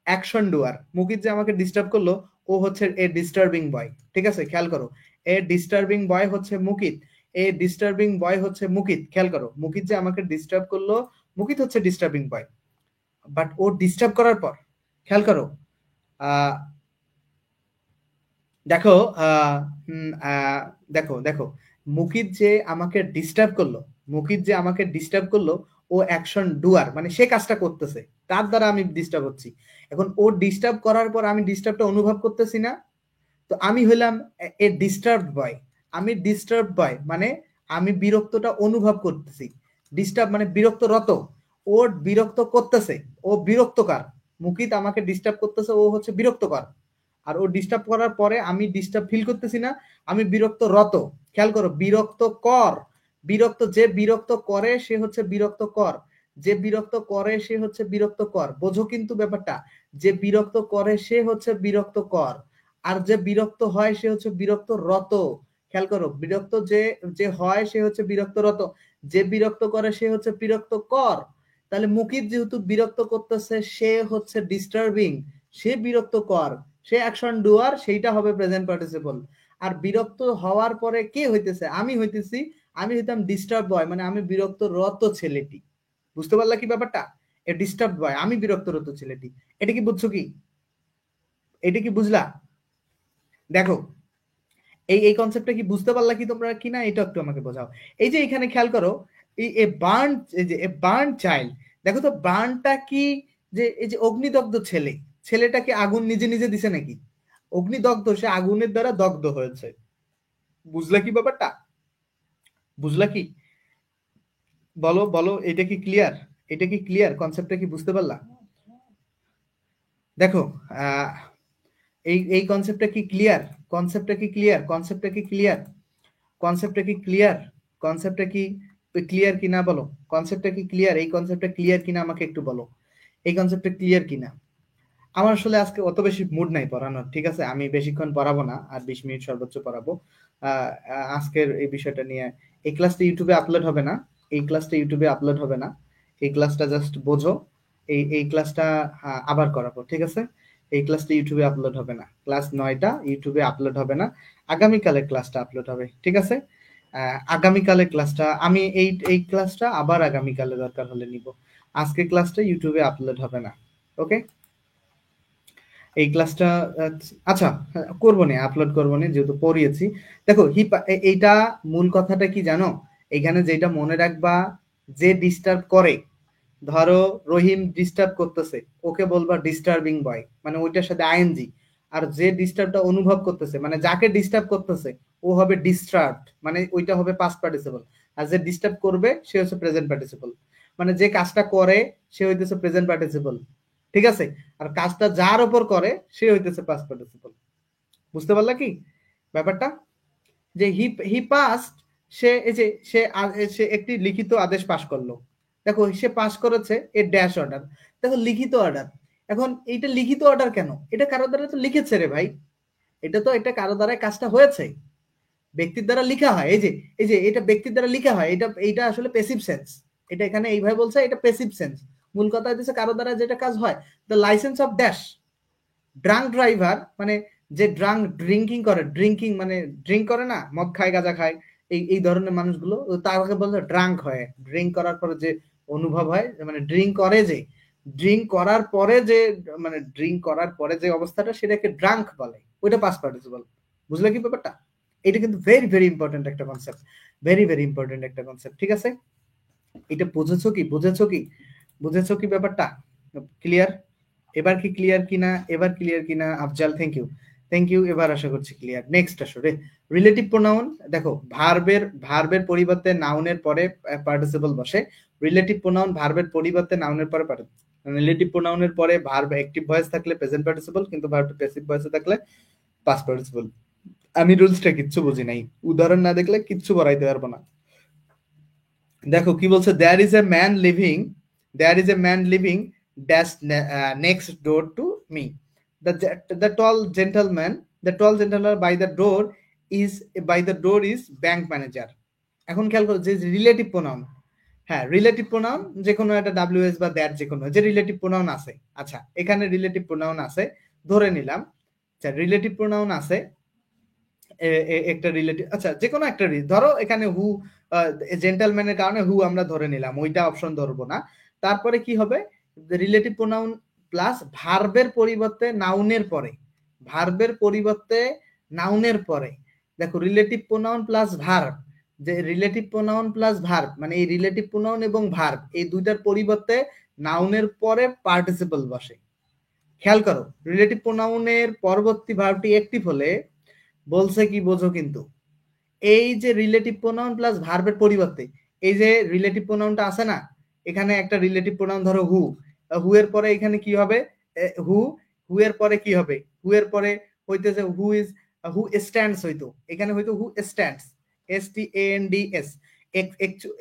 অ্যাকশন ডুয়ার, মুকিত যে আমাকে ডিস্টার্ব করলো ও হচ্ছে এ ডিস্টার্বিং বয়, ঠিক আছে? খেয়াল করো, এ ডিস্টার্বিং বয় হচ্ছে মুকিত, এ ডিস্টার্বিং বয় হচ্ছে মুকিত। খেয়াল করো, মুকিত যে আমাকে ডিস্টার্ব করলো, মুকিত হচ্ছে ডিস্টার্বিং বয়। বাট ও ডিস্টার্ব করার পর, খেয়াল করো, আহ দেখো, দেখো দেখো, মুকিত যে আমাকে ডিস্টার্ব করলো, মুকিত যে আমাকে ডিস্টার্ব করলো, ও অ্যাকশন ডুয়ার, মানে সে কাজটা করতেছে, তার দ্বারা আমি ডিস্টার্ব হচ্ছি। এখন ও ডিস্টার্ব করার পর আমি ডিস্টার্বটা অনুভব করতেছি না, তো আমি হইলাম এ ডিস্টার্বড বয়। আমি ডিস্টার্ব বয় মানে আমি বিরক্তটা অনুভব করতেছি। ডিস্টার্ব মানে বিরক্তরত, ও বিরক্ত করতেছে, ও বিরক্তকার। মুকিত আমাকে ডিস্টার্ব করতেছে, ও হচ্ছে বিরক্তকর। আর ও ডিস্টার্ব করার পরে আমি ডিস্টার্ব ফিল করতেছি না, আমি বিরক্তরত। খেয়াল করো, বিরক্ত কর, বিরক্ত, যে বিরক্ত করে সে হচ্ছে বিরক্ত কর, যে বিরক্ত করে সে হচ্ছে বিরক্ত কর। বোঝো কিন্তু ব্যাপারটা, যে বিরক্ত করে সে হচ্ছে বিরক্ত কর, আর যে বিরক্ত হয় সে হচ্ছে বিরক্ত রত। খেয়াল করো, বিরক্ত যে যে হয় সে হচ্ছে বিরক্ত রত। যে বিরক্ত করে সে হচ্ছে বিরক্ত কর, তাহলে মুকিত যেহেতু বিরক্ত করতেছে সে হচ্ছে ডিস্টার্বিং, সে বিরক্ত কর, সে অ্যাকশন ডুয়ার, সেইটা হবে প্রেজেন্ট পার্টিসিপল। আর বিরক্ত হওয়ার পরে কে হইতেছে, আমি হইতেছি, আমি হইতাম ডিস্টার্ব বয়, মানে আমি বিরক্তরত ছেলেটি। বুঝতে পারলা কি ব্যাপারটা? এ ডিস্টার্ব বয়, আমি বিরক্তরত ছেলেটি। এটা কি বুঝছো কি? এটা কি বুঝলা? দেখো এই এই কনসেপ্টটা কি বুঝতে পারলা কি তোমরা কি না, এটা একটু আমাকে বোঝাও। এই যে এখানে খেয়াল করো, এই এ বার্ন, এই যে এ বার্ন চাইল্ড, দেখো তো বার্নটা কি, যে এই যে অগ্নিদগ্ধ ছেলে, ছেলেটা কি আগুন নিজে নিজে দিছে নাকি? অগ্নিদগ্ধ, সে আগুনের দ্বারা দগ্ধ হয়েছে। বুঝলা কি ব্যাপারটা? বুঝলা কি? বলো বলো, এটা কি ক্লিয়ার? এটা কি ক্লিয়ার? কনসেপ্টটা কি বুঝতে পারলা? দেখো আহ এই এই কনসেপ্টটা কি ক্লিয়ার? কনসেপ্টটা কি ক্লিয়ার? কনসেপ্টটা কি ক্লিয়ার? কনসেপ্টটা কি ক্লিয়ার? কনসেপ্টটা কি ক্লিয়ার কিনা বলো? কনসেপ্টটা কি ক্লিয়ার? এই কনসেপ্টটা ক্লিয়ার কিনা আমাকে একটু বলো, এই কনসেপ্টটা ক্লিয়ার কিনা। আমার আসলে আজকে অত বেশি মুড নাই পড়ানোর, ঠিক আছে? আমি বেশিক্ষণ পড়াবো না, আর 20 মিনিট সর্বোচ্চ পড়াবো। আজকের এই বিষয়টা নিয়ে এই ক্লাসটা ইউটিউবে আপলোড হবে না, এই ক্লাসটা ইউটিউবে আপলোড হবে না, এই ক্লাসটা জাস্ট বোঝো। এই ক্লাসটা আবার করাবো, ঠিক আছে? এই ক্লাসটা ইউটিউবে আপলোড হবে না, ক্লাস 9টা ইউটিউবে আপলোড হবে না, আগামীকালের ক্লাসটা আপলোড হবে, ঠিক আছে? আগামীকালের ক্লাসটা আমি এই এই ক্লাসটা আবার আগামীকালে দরকার হলে নিব, আজকে ক্লাসটা ইউটিউবে আপলোড হবে না। ওকে, এই ক্লাসটা আচ্ছা করবো না, আপলোড করবো না, যেহেতু পড়িয়েছি। দেখো এইটা মূল কথাটা কি জানো? এখানে যেটা মনে রাখবা, যে ডিস্টার্ব করে, ধরো রহিম ডিস্টার্ব করতেছে, ওকে বলবা ডিস্টার্বিং বয়, মানে ওইটার সাথে আইএনজি। আর যে ডিস্টার্বটা অনুভব করতেছে, মানে যাকে ডিস্টার্ব করতেছে, ও হবে ডিস্টার্বড, মানে ওইটা হবে পাস্ট পার্টিসিপল। আর যে ডিস্টার্ব করবে সে হচ্ছে প্রেজেন্ট পার্টিসিপল, মানে যে কাজটা করে সে হইতেছে প্রেজেন্ট পার্টিসিপল, ঠিক আছে? আর কাজটা যার উপর করে সে হইতেছে পাস্ট পার্টিসিপল। বুঝতে পারলা কি ব্যাপারটা? যে হি পাস্ট, সে এই যে সে একটি লিখিত আদেশ পাশ করলো, দেখো সে পাশ করেছে এ ড্যাশ অর্ডার, দেখো লিখিত অর্ডার। এখন এইটা লিখিত অর্ডার কেন? এটা কারো দ্বারা তো লিখেছে রে ভাই, এটা তো এটা কারো দ্বারা কাজটা হয়েছে, ব্যক্তির দ্বারা লিখা হয়। এই যে এটা ব্যক্তির দ্বারা লিখা হয়, এটা এইটা আসলে প্যাসিভ সেন্স। এটা এখানে এইভাবে বলছে, এটা প্যাসিভ সেন্স। মূল কথা হচ্ছে কারো দ্বারা যেটা কাজ হয়, the licence of dash drunk driver, মানে যে ড্রিঙ্কিং করে, ড্রিঙ্কিং মানে ড্রিঙ্ক করে না, মদ খায় গাঁজা খায়, এই এই ধরনের মানুষগুলো, তাকে বলতে ড্রাঙ্ক হয়। ড্রিঙ্ক করার পরে যে অনুভব হয়, মানে ড্রিঙ্ক করে, যে ড্রিঙ্ক করার পরে যে, মানে ড্রিঙ্ক করার পরে যে অবস্থাটা, সেটাকে ড্রাঙ্ক বলে, ওইটা পাস্ট পার্টিসিপল। বুঝলে কি ব্যাপারটা? এটা কিন্তু ভেরি ভেরি ইম্পর্টেন্ট একটা কনসেপ্ট, ভেরি ভেরি ইম্পর্টেন্ট একটা কনসেপ্ট, ঠিক আছে? এটা বুঝেছো কি? বুঝেছো কি? বুঝেছো কি ব্যাপারটা? ক্লিয়ার? এবার কি ক্লিয়ার কিনা? এবার ক্লিয়ার কিনা Afzal? Thank you, thank you. এবার আশা করছি ক্লিয়ার। নেক্সট আসো রে, রিলেটিভ প্রোনাউন। দেখো ভার্বের পরিবর্তে নাউনের পরে পার্টিসিপল বসে। রিলেটিভ প্রোনাউন ভার্বের পরিবর্তে নাউনের পরে রিলেটিভ প্রোনাউনের পরে ভার্ব অ্যাক্টিভ ভয়েস থাকলে প্রেজেন্ট পার্টিসিপল, কিন্তু ভার্বটা প্যাসিভ ভয়েসে থাকলে পাস্ট পার্টিসিপল। আমি রুলসটা কিচ্ছু বুঝি নাই, উদাহরণ না দেখলে কিচ্ছু বলাইতে পারবো না। দেখো কি বলছে, there is a man living, there is a man living dash next door to me, the tall gentleman, the tall gentleman by the door is bank manager. এখন খেয়াল করো যে রিলেটিভ প্রোনাউন, হ্যাঁ রিলেটিভ প্রোনাউন যে কোনো একটা WS বা that, যে কোনো যে রিলেটিভ প্রোনাউন আছে। আচ্ছা এখানে রিলেটিভ প্রোনাউন আছে, ধরে নিলাম। আচ্ছা রিলেটিভ প্রোনাউন আছে, একটা রিলেটিভ, আচ্ছা যে কোনো একটা ধরো, এখানে হু, জেন্টলম্যানের কারণে হু আমরা ধরে নিলাম, ওইটা অপশন ধরবো না। তারপরে কি হবে, রিলেটিভ প্রোনাউন প্লাস ভার্বের পরিবর্তে নাউনের পরে, ভার্বের পরিবর্তে নাউনের পরে। দেখো রিলেটিভ প্রোনাউন প্লাস ভার্ব, যে রিলেটিভ প্রোনাউন প্লাস ভার্ব, মানে এই রিলেটিভ প্রোনাউন এবং ভার্ব এই দুইটার পরিবর্তে নাউনের পরে পার্টিসিপল বসে। খেয়াল করো, রিলেটিভ প্রোনাউনের পরবর্তী ভার্বটি অ্যাক্টিভ হলে বলছে কি বোঝো কিন্তু, এই যে রিলেটিভ প্রোনাউন প্লাস ভার্বের পরিবর্তে এই যে রিলেটিভ প্রোনাউনটা আছে না, এখানে একটা রিলেটিভ প্রোনাউন ধরো হু, হু এর পরে এখানে কি হবে, হু, হু এর পরে কি হবে, হু এর পরে হইতেছে হু ইজ, হু স্ট্যান্ডস, হইতো এখানে হইতো হু স্ট্যান্ডস, STANDS।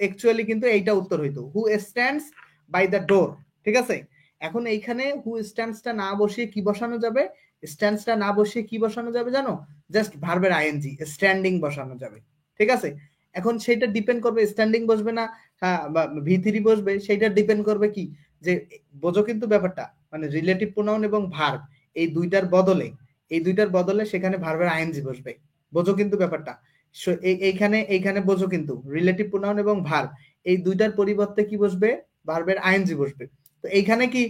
অ্যাকচুয়ালি কিন্তু এইটা উত্তর হইতো হু স্ট্যান্ডস বাই দ্য ডোর, ঠিক আছে? এখন এইখানে হু স্ট্যান্ডসটা না বসিয়ে কি বসানো যাবে, স্ট্যান্ডসটা না বসিয়ে কি বসানো যাবে জানো? জাস্ট ভার্বের আইএনজি স্ট্যান্ডিং বসানো যাবে, ঠিক আছে? এখন সেটা ডিপেন্ড করবে স্ট্যান্ডিং বসবে না ভি3 বসবে, সেটা ডিপেন্ড করবে কি যে বোঝো কিন্তু ব্যাপারটা, মানে রিলেটিভ প্রোনাউন এবং ভার্ব এই দুইটার বদলে সেখানে ভার্বের আইএনজি বসবে। বোঝো কিন্তু ব্যাপারটা, এইখানে বোঝো কিন্তু রিলেটিভ প্রোনাউন এবং ভার্ব এই দুইটার পরিবর্তে কি বসবে, ভার্বের আইএনজি বসবে। তো এইখানে কি,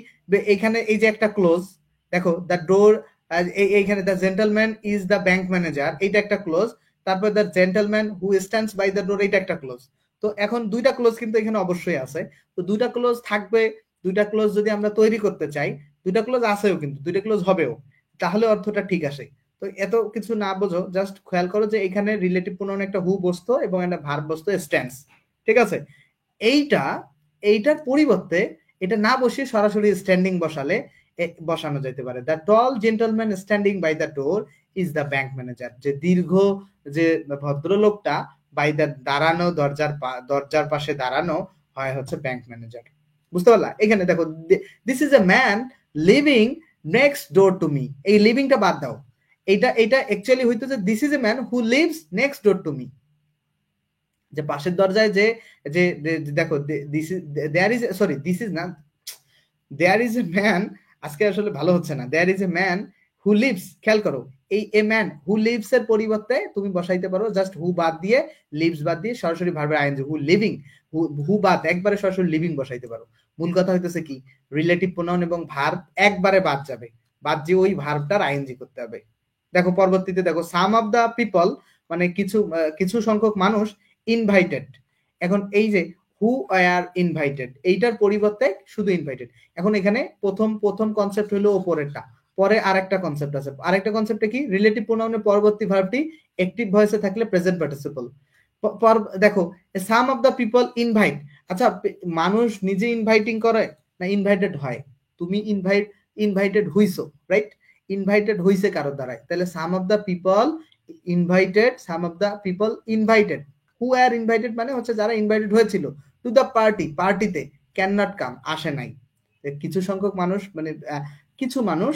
এইখানে এই যে একটা ক্লোজ দেখো, দ্য ডোর, এইখানে the gentleman is the bank manager, এইটা একটা ক্লোজ। তারপর the gentleman who stands by the door, এইটা একটা ক্লোজ। তো এখন দুইটা ক্লোজ কিন্তু এখানে অবশ্যই আছে। তো দুইটা ক্লোজ থাকবে, দুইটা ক্লোজ যদি আমরা তৈরি করতে চাই, দুইটা ক্লোজ আছেও কিন্তু দুইটা ক্লোজ হবেও, তাহলে অর্থটা ঠিক আসে। তো এত কিছু না বোঝো, জাস্ট খেয়াল করো যে এখানে রিলেটিভ প্রোনাউন একটা হু বসতো এবং একটা ভার্ব বসতো স্ট্যান্ডস, ঠিক আছে। এইটা এইটার পরিবর্তে এটা না বসিয়ে সরাসরি স্ট্যান্ডিং বসানো যেতে পারে। The tall gentleman standing by the door is the bank manager, যে দীর্ঘ যে ভদ্রলোকটা বাই দ্য দাঁড়ানো, দরজার পাশে দাঁড়ানো হয় হচ্ছে ব্যাংক ম্যানেজার। বুঝতে পারলা? এখানে দেখো, this is a man living next door to me, এই লিভিংটা বাদ দাও, এটা অ্যাকচুয়ালি হইতেছে this is a man who lives next door to me, যে পাশের দরজায় যে যে দেখো, this is there is, sorry this is না, দেয়ার ইজ এ ম্যান, আজকে আসলে ভালো হচ্ছে না, there is a man who lives, খেয়াল করো এই এ ম্যান হু লিভস এর পরিবর্তে তুমি বসাইতে পারো জাস্ট হু বাদ দিয়ে, লিভস বাদ দিয়ে সরাসরি ভার্বের আইএনজি, হু লিভিং, হু বাদ একবারে সরাসরি লিভিং বসাইতে পারো। মূল কথা হইতেছে কি, রিলেটিভ প্রোনাউন এবং ভার্ব একবারে বাদ যাবে, বাদ দিয়ে ওই ভার্বটার আইএনজি করতে হবে। দেখো পরবর্তীতে দেখো, সাম অফ দা পিপল, মানে কিছু সংখ্যক মানুষ ইনভাইটেড, এখন এই যে হু আর ইনভাইটেড এইটার পরিবর্তে শুধু ইনভাইটেড। এখন এখানে প্রথম কনসেপ্ট হলো ওপরেরটা, পরে আরেকটা কনসেপ্ট আছে, আরেকটা কনসেপ্টে কি, রিলেটিভ প্রোনাউনের পরবর্তী ভার্বটি অ্যাক্টিভ ভয়েসে থাকলে প্রেজেন্ট পার্টিসিপল। দেখো, সাম অফ দা পিপল ইনভাইট, আচ্ছা মানুষ নিজে ইনভাইটিং করে না ইনভাইটেড হয়? তুমি ইনভাইটেড হইছো, রাইট? ইনভাইটেড হইছে কারোর দ্বারাই, তাহলে some of the people invited, some of the people invited, who are invited মানে হচ্ছে যারা ইনভাইটেড হয়েছিল, টু দ্য পার্টিতে, ক্যান নট কাম, আসে নাই। কিছু সংখ্যক মানুষ, মানে কিছু মানুষ,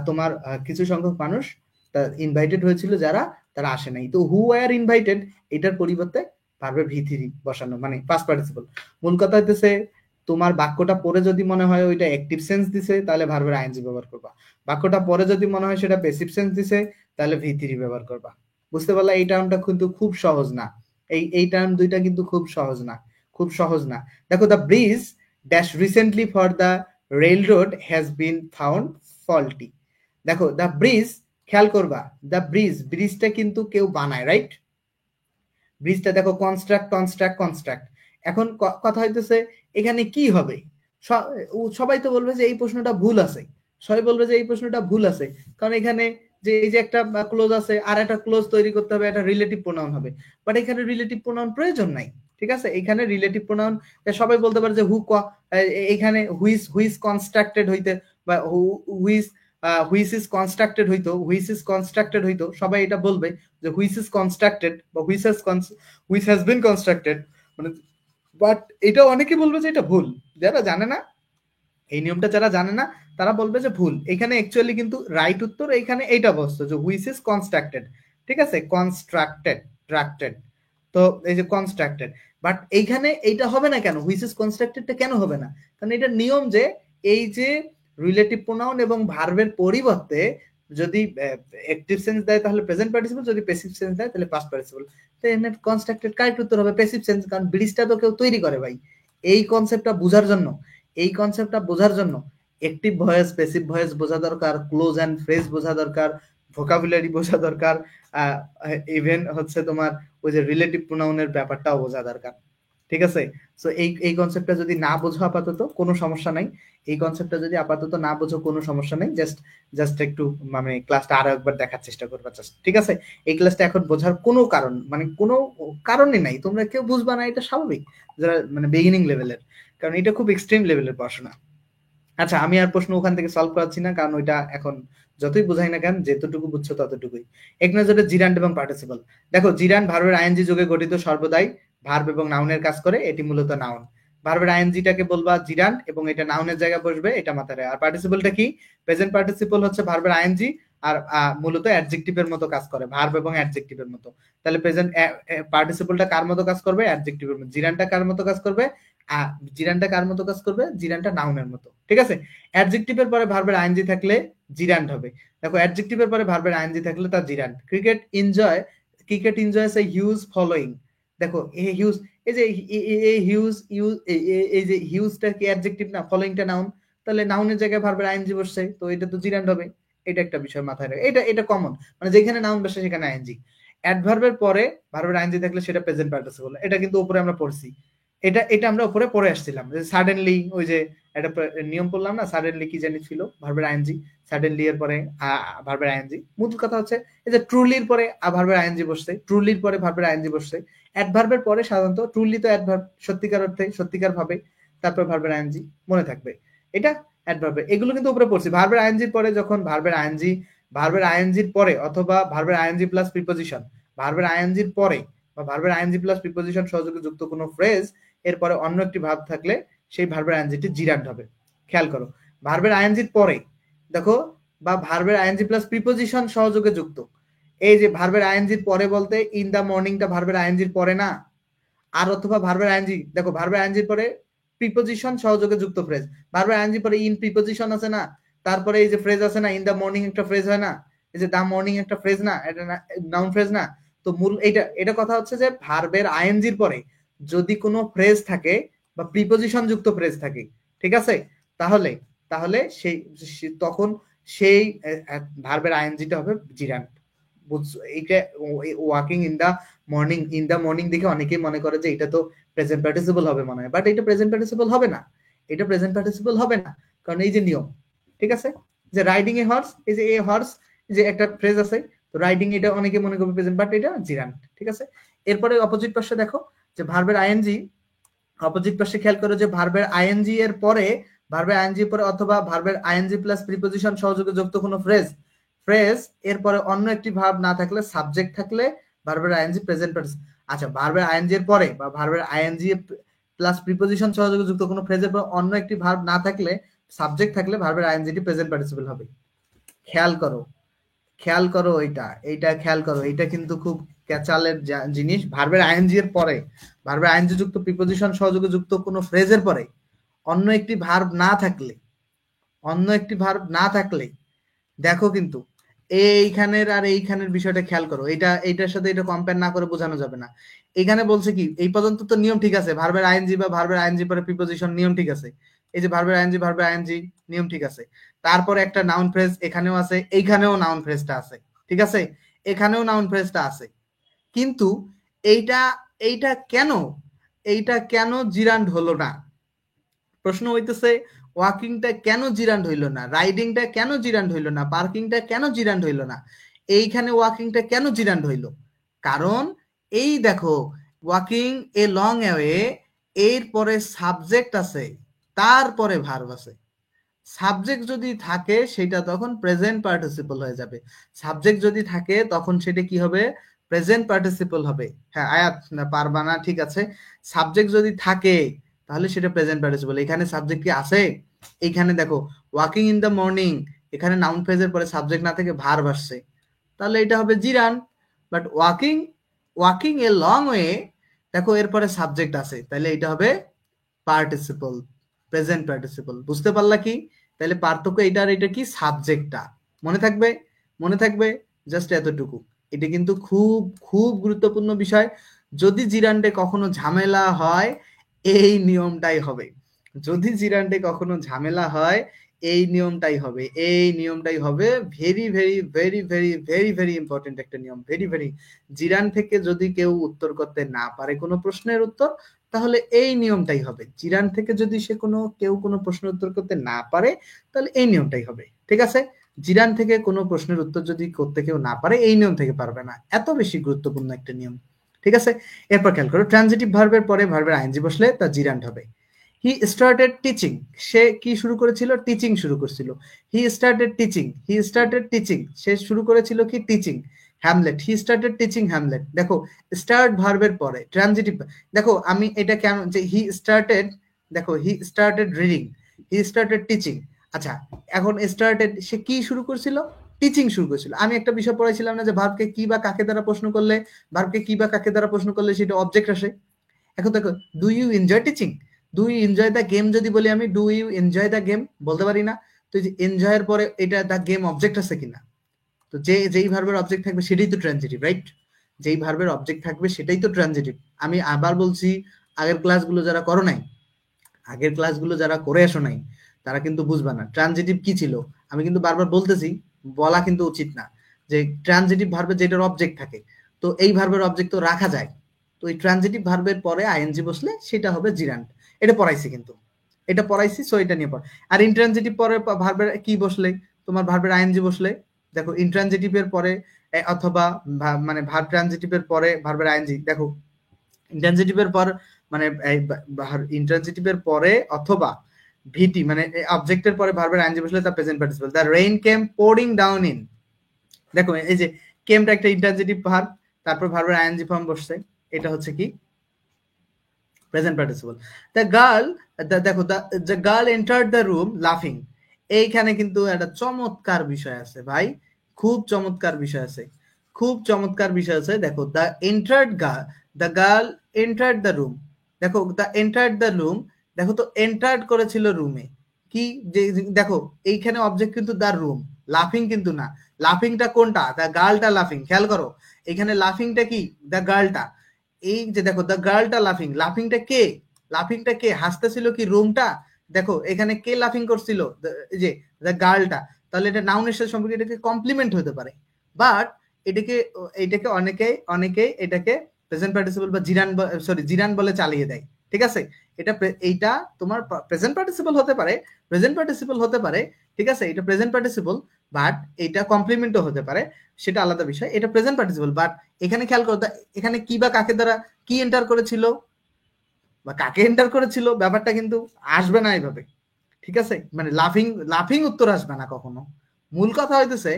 তোমার কিছু সংখ্যক মানুষ ইনভাইটেড হয়েছিল যারা, তারা আসে নাই। তো হু আর ইনভাইটেড এটার পরিবর্তে ভার্বের ভি3 বসানো, মানে পাস্ট পার্টিসিপল। মূল কথা হইতেছে, তোমার বাক্যটা পরে যদি মনে হয় ওইটা অ্যাক্টিভ সেন্স দিছে, তাহলে ভার্বের আইএনজি ব্যবহার করবা। বাক্যটা পরে যদি মনে হয় সেটা প্যাসিভ সেন্স দিছে, তাহলে ভি3 ব্যবহার করবা। বুঝতে পারলা? এই টার্মটা কিন্তু খুব সহজ না, এই টার্ম দুইটা কিন্তু খুব সহজ না। দেখো, the bridge dash recently for the rail road has been found faulty. দেখো দ্য ব্রিজ, খেয়াল করবা, দ্য ব্রিজটা কিন্তু কেউ বানায়, রাইট? ব্রিজটা দেখো কনস্ট্রাক্ট। এখন কথা হইতেছে এখানে কি হবে, সবাই তো বলবে যে এই প্রশ্নটা ভুল আছে, কারণ এখানে যে এই যে একটা ক্লোজ আছে আর একটা ক্লোজ তৈরি করতে হবে, একটা রিলেটিভ প্রোনাউন হবে, বাট এখানে রিলেটিভ প্রোনাউন প্রয়োজন নাই। ঠিক আছে, এখানে রিলেটিভ প্রোনাউন সবাই বলতে পারে যে এখানে হুইস কনস্ট্রাক্টেড হইতে, বা হুইস ইজ কনস্ট্রাক্টেড হইতো, সবাই এটা বলবে যে হুইস ইজ কনস্ট্রাক্টেড বা হুইস হ্যাজ বিন কনস্ট্রাক্টেড, মানে বাট এটা অনেকে বলবে যে এটা ভুল, যারা জানে না এই নিয়মটা, যারা জানে না তারা বলবে যে ভুল। এখানে অ্যাকচুয়ালি কিন্তু রাইট উত্তর এখানে এইটা বসতো যে হুইস ইজ কনস্ট্রাক্টেড, ঠিক আছে, কনস্ট্রাক্টেড। তো এই যে কনস্ট্রাক্টেড, বাট এইখানে এইটা হবে না কেন, হুইস ইজ কনস্ট্রাক্টেডটা কেন হবে না? কারণ এটা নিয়ম যে এই যে রিলেটিভ প্রোনাউন এবং ভার্বের পরিবর্তে যদি অ্যাক্টিভ সেন্স দেয় তাহলে প্রেজেন্ট পার্টিসিপল, যদি প্যাসিভ সেন্স দেয় তাহলে পাস্ট পার্টিসিপল। তো এখানে কনস্ট্রাক্টেড কারেক্ট উত্তর হবে প্যাসিভ সেন্স, কারণ ব্রিজটা তো কেউ তৈরি করে ভাই। এই কনসেপ্টটা বোঝার জন্য অ্যাক্টিভ ভয়েস, প্যাসিভ ভয়েস বোঝা দরকার, ক্লোজ এন্ড ফ্রেজ বোঝা দরকার, ভোকাবুলারি বোঝা দরকার, ইভেন হচ্ছে তোমার ওই যে রিলেটিভ প্রোনাউনের ব্যাপারটাও বোঝা দরকার। ঠিক আছে, সো এই কনসেপ্টটা যদি না বোঝো আপাতত কোনো সমস্যা নাই, জাস্ট একটু মানে ক্লাসটা আরো একবার দেখার চেষ্টা করবা জাস্ট, ঠিক আছে? এই ক্লাসটা এখন বোঝার কোনো কারণ, মানে কোনো কারণই নাই, তোমরা কেউ বুঝবা না, এটা স্বাভাবিক, যারা মানে বিগিনিং লেভেলের, কারণ এটা খুব এক্সট্রিম লেভেলের পড়াশোনা। আচ্ছা, আমি আর প্রশ্ন ওখান থেকে সলভ করাচ্ছি না, কারণ ওইটা এখন যতই বোঝাই না কেন, যেতটুকু বুঝছো ততটুকুই। এক নজরে জিরান্ড এবং পার্টিসিপল। দেখো, জিরান্ড ভার্বের আইএনজি যোগে গঠিত সর্বদাই ভার্ব এবং নাউনের কাজ করে, এটি মূলত নাউন। ভার্বের আইএনজিটাকে বলবা জিরান্ড এবং এটা নাউনের জায়গায় বসবে, এটা মাথায় রাখবে। আর পার্টিসিপলটা কি? প্রেজেন্ট পার্টিসিপল হচ্ছে ভার্বের আইএনজি, আর মূলত অ্যাডজেক্টিভের মতো কাজ করে, ভার্ব এবং অ্যাডজেক্টিভের মতো। তাহলে প্রেজেন্ট পার্টিসিপলটা কার মতো কাজ করবে? অ্যাডজেক্টিভের মতো। জিরানটা কার মতো কাজ করবে? জিরানটা কার মতো কাজ করবে? জিরানটা নাউনের মতো। ঠিক আছে, অ্যাডজেক্টিভের পরে ভার্বের আইএনজি থাকলে জিরান্ড হবে। দেখো অ্যাডজেক্টিভের পরে ভার্বের আইএনজি থাকলে তার জিরান্ড। Cricket enjoys a huge following. দেখো এই হিউজ, এই যে এই হিউজ ইউজ, এই যে হিউজটা কি অ্যাডজেক্টিভ না, ফলোইংটা নাউন, তাহলে নাউনের জায়গায় ভার্বের আইএনজি বসছে, তো এটা তো জিরান্ড হবে। এটা একটা বিষয় মাথায় রাখে, এটা কমন, মানে যেখানে নাউন বসে সেখানে আইএনজি। অ্যাডভার্বের পরে ভার্বের আইএনজি থাকলে সেটা প্রেজেন্ট পার্টিসিপল। এটা কিন্তু উপরে আমরা পড়ছি, এটা আমরা উপরে পড়ে আসছিলাম যে সাডেনলি, ওই যে একটা নিয়ম পড়লাম না, সাডেনলি কি জানি ছিল, ভার্বের আইএনজি, সাডেনলি এর পরে ভার্বের আইএনজি। মূল কথা হচ্ছে এই যে ট্রুলির পরে ভার্বের আইএনজি বসছে, ট্রুলির পরে ভার্বের আইএনজি বসছে। অ্যাডভার্বের পরে সাধারণত ট্রুলি তো অ্যাডভার্ব, সত্যিকার অর্থে সত্যিকার ভাবে, তারপর ভার্বের আইএনজি মনে থাকবে, এটা অ্যাডভার্বে। এগুলো কিন্তু উপরে পড়ছি। ভার্বের আইএনজির পরে যখন ভার্বের আইএনজির পরে অথবা ভার্বের আইএনজি প্লাস প্রিপোজিশন, ভার্বের আইএনজির পরে বা ভার্বের আইএনজি প্লাস প্রিপোজিশন সহযোগে যুক্ত কোনো ফ্রেজ এরপরে অন্য একটি ভার্ব থাকলে সেই ভার্বের আইএনজিটি জিরান্ড হবে। খেয়াল করো, ভার্বের আইএনজির পরে দেখো, বা ভার্বের আইএনজি প্লাস প্রিপোজিশন সহযোগে যুক্ত, এই যে ভার্বের আইএনজির পরে বলতে ইন দা মর্নিংটা ভার্বের আইএনজির পরে না, আর অথবা ভার্বের আইএনজি, দেখো ভার্বের আইএনজির পরে প্রিপোজিশন সহযোগে যুক্ত ফ্রেজ, ভার্বের আইএনজির পরে ইন প্রিপোজিশন আছে না, তারপরে এই যে ফ্রেজ আছে না, ইন দা মর্নিং একটা ফ্রেজ হয় না, এই যে দা মর্নিং একটা ফ্রেজ না, এটা নাউন ফ্রেজ না। তো মূল এটা কথা হচ্ছে যে ভার্বের আইএনজির পরে যদি কোনো ফ্রেজ থাকে বা প্রিপোজিশন যুক্ত ফ্রেজ থাকে, ঠিক আছে, তাহলে তাহলে সেই তখন সেই ভার্বের আইএনজিটা হবে জিরান্ড। বুঝছো এইটা? ওয়াকিং ইন দা মর্নিং দেখে অনেকেই মনে করে যে এটা তো প্রেজেন্ট পার্টিসিপল হবে মনে হয়, বাট এটা প্রেজেন্ট পার্টিসিপল হবে না, এটা প্রেজেন্ট পার্টিসিপল হবে না, কারণ এই যে নিয়ম, ঠিক আছে, যে রাইডিং এ হর্স, এই যে এ হর্স, যে একটা ফ্রেজ আছে, তো রাইডিং এটা অনেকে মনে করবে প্রেজেন্ট, বাট এটা জিরান্ড। ঠিক আছে, এরপরে অপোজিট পাশে দেখো যে ভার্বের আইএনজি, অপোজিট পাশে খেয়াল করো যে ভার্বের আইএনজি এর পরে, ভার্বের আইএনজি পরে অথবা ভার্বের আইএনজি প্লাস প্রিপোজিশন সহযোগে যুক্ত কোনো ফ্রেজ এরপরে অন্য একটি ভার্ব না থাকলে, সাবজেক্ট থাকলে ভার্বের আইএনজি প্রেজেন্ট পার্টিসিপল। আচ্ছা, ভার্বের আইএনজি এর পরে বা ভার্বের আইএনজি প্লাস প্রিপোজিশন সহযোগে যুক্ত কোনো ফ্রেজের পর অন্য একটি ভার্ব না থাকলে, সাবজেক্ট থাকলে ভার্বের আইএনজিটি প্রেজেন্ট পার্টিসিপল হবে। খেয়াল করো, এইটা খেয়াল করো, এইটা কিন্তু খুব ক্যাচালের জিনিস। ভার্বের আইএনজি এর পরে, ভার্বের আইএনজি যুক্ত প্রিপোজিশন সহযোগে যুক্ত কোনো ফ্রেজের পরে অন্য একটি ভার্ব না থাকলে, দেখো কিন্তু এইখানের আর এইখানের বিষয়টা খেয়াল করো, এইটার সাথে এটা কম্পেয়ার না করে বোঝানো যাবে না। এখানে বলছে কি, এই পর্যন্ত তো নিয়ম ঠিক আছে, ভার্বের আইএনজি বা ভার্বের আইএনজি পরে প্রিপোজিশন নিয়ম ঠিক আছে, এই যে ভার্বের আইএনজি নিয়ম ঠিক আছে, তারপরে একটা নাউন ফ্রেজ এখানেও আছে, এইখানেও নাউন ফ্রেজটা আছে, ঠিক আছে, এখানেও নাউন ফ্রেজটা আছে, কিন্তু এইটা এইটা কেন এইটা কেন জিরান্ড হলো না? প্রশ্ন হইতেছে ওয়াকিংটা কেন জিরান্ড হইল না, রাইডিংটা কেন জিরান্ড হইল না, পার্কিংটা কেন জিরান্ড হইল না, এইখানে ওয়াকিংটা কেন জিরান্ড হইল? কারণ এই দেখো, ওয়াকিং এ লং ওয়ে, এর পরে সাবজেক্ট আছে, তারপরে ভার্ব আছে। সাবজেক্ট যদি থাকে সেটা তখন প্রেজেন্ট পার্টিসিপল হয়ে যাবে, সাবজেক্ট যদি থাকে তখন সেটা কি হবে? প্রেজেন্ট পার্টিসিপল হবে। হ্যাঁ আয়াত, না পারবা না, ঠিক আছে, সাবজেক্ট যদি থাকে তাহলে সেটা প্রেজেন্ট পার্টিসিপল। এখানে সাবজেক্ট কি আছে? এইখানে দেখো ওয়াকিং ইন দ্য মর্নিং, এখানে নাউন ফ্রেজের পরে সাবজেক্ট না থেকে ভার্ব আসছে, তাহলে এটা হবে gerund. But walking a long way, দেখো এরপরে সাবজেক্ট আছে, তাহলে এটা হবে পার্টিসিপল, প্রেজেন্ট পার্টিসিপল। বুঝতে পারলা কি? তাহলে পার্থক্য এটা আর এটা কি, সাবজেক্টটা মনে থাকবে জাস্ট এতটুকু। এটা কিন্তু খুব খুব গুরুত্বপূর্ণ বিষয়। যদি জিরান্ডে কখনো ঝামেলা হয়, এই নিয়মটাই হবে। যদি জিরান্ডে কখনো ঝামেলা হয়, এই নিয়মটাই হবে। Very very very very very very important একটা নিয়ম, ভেরি ভেরি। জিরান থেকে যদি কেউ উত্তর করতে না পারে কোনো প্রশ্নের উত্তর, তাহলে এই নিয়মটাই হবে। জিরান থেকে যদি কেউ কোনো প্রশ্নের উত্তর করতে না পারে, তাহলে এই নিয়মটাই হবে। ঠিক আছে, জিরান থেকে কোনো প্রশ্নের উত্তর যদি করতে কেউ না পারে, এই নিয়ম থেকে পারবে না। এত বেশি গুরুত্বপূর্ণ একটা নিয়ম। ঠিক আছে, এরপর খেয়াল করো, ট্রানজিটিভ ভার্বের পরে ভার্বের আইএনজি বসলে তা জিরান্ড হবে। হি স্টার্টেড টিচিং, সে কি শুরু করেছিল? টিচিং শুরু করেছিল। হি স্টার্টেড টিচিং, সে শুরু করেছিল কি? Teaching. Hamlet, he started teaching Hamlet. দেখো স্টার্ট ভার্বের পরে ট্রানজিটিভ, দেখো আমি এটা কেন যে হি স্টার্টেড, দেখো he started reading, he started teaching. আচ্ছা, এখন স্টার্টেড, সে কি শুরু করছিল? টিচিং শুরু করেছিল। আমি একটা বিষয় পড়াইছিলাম না যে ভার্বকে কি বা কাকে দ্বারা প্রশ্ন করলে, ভার্বকে কি বা কাকে দ্বারা প্রশ্ন করলে সেটা অবজেক্ট আসে। এখন দেখো, do you enjoy teaching, do you enjoy the game যদি বলি আমি, do you enjoy the game বলতে পারি না। তো এই যে এনজয়ের পরে এটা দ্য গেম অবজেক্ট আছে কিনা, তো যেই ভার্বের অবজেক্ট থাকবে সেটাই তো ট্রানজিটিভ, রাইট? যেই ভার্বের অবজেক্ট থাকবে সেটাই তো ট্রানজিটিভ। আমি আবার বলছি, আগের ক্লাসগুলো যারা করো নাই, আগের ক্লাসগুলো যারা করে আসো নাই, তারা কিন্তু বুঝবা না ট্রানজিটিভ কি ছিল। আমি কিন্তু বারবার বলতেছি, বলা কিন্তু উচিত না, যে ট্রানজিটিভ ভার্বে যেটার অবজেক্ট থাকে, তো এই ভার্বের অবজেক্ট তো রাখা যায়। তো এই ট্রানজিটিভ ভার্বের পরে আইএনজি বসলে সেটা হবে জিরান্ড। এটা পড়াইছি, কিন্তু এটা পড়াইছি, সো এটা নিয়ে পড়। আর ইন্ট্রানজিটিভ পরে ভার্বের কি বসলে, তোমার ভার্বের আইএনজি বসলে, দেখো ইন্ট্রানজিটিভের পরে অথবা মানে ভার্ব ট্রানজিটিভের পরে ভার্বের আইএনজি, দেখো ইন্ট্রানজিটিভের পর মানে ইন্ট্রানজিটিভের পরে অথবা ভিটি মানে অবজেক্টের পরে ভার্বের আইএনজি বসলে তা present participle. The rain came pouring down in, দেখো এই যে কেমটা একটা ইন্ট্রানজিটিভ ভার্ব, তারপর ভার্বের আইএনজি ফর্ম বসছে, এটা হচ্ছে কি প্রেজেন্ট পার্টিসিপল। দ্য গার্ল, দেখো the girl entered the room লাফিং, এইখানে কিন্তু একটা চমৎকার বিষয় আছে ভাই, খুব চমৎকার বিষয় আছে, খুব চমৎকার বিষয় আছে। দেখো the entered the girl entered the room, দেখো দ্য এন্টার্ড দ্য রুম, দেখো তো এন্টার্ড করেছিল রুমে, কি যে দেখো এইখানে অবজেক্ট কিন্তু দ্য রুম, লাফিং কিন্তু না। লাফিংটা কোনটা? দ্য গার্লটা লাফিং, খেয়াল করো এখানে লাফিংটা কি? দ্য গার্লটা। এই যে দেখো দ্য গার্লটা লাফিং, লাফিংটা কে? লাফিংটা কে হাসতেছিল? কি রুমটা? দেখো এখানে কে লাফিং করছিল? এই যে দ্য গার্লটা। তাহলে এটা নাউনের সাথে সম্পর্কে এটাকে কমপ্লিমেন্ট হতে পারে, বাট এটাকে এটাকে অনেকে এটাকে প্রেজেন্ট পার্টিসিপল বা জিরান, সরি জিরান বলে চালিয়ে দেয়, ঠিক আছে? এইটা তোমার প্রেজেন্ট পার্টিসিপল হতে পারে, প্রেজেন্ট পার্টিসিপল হতে পারে, ঠিক আছে? এটা প্রেজেন্ট পার্টিসিপল, বাট এটা কমপ্লিমেন্টও হতে পারে, সেটা আলাদা বিষয়। এটা প্রেজেন্ট পার্টিসিপল, বাট এখানে খেয়াল করো এখানে কি বা কাকে দ্বারা কি এন্টার করেছিল বা কাকে এন্টার করেছিল, ব্যাপারটা কিন্তু আসবে না এইভাবে, ঠিক আছে? মানে লাফিং লাফিং উত্তর আসবে না কখনো। মূল কথা হইতেছে,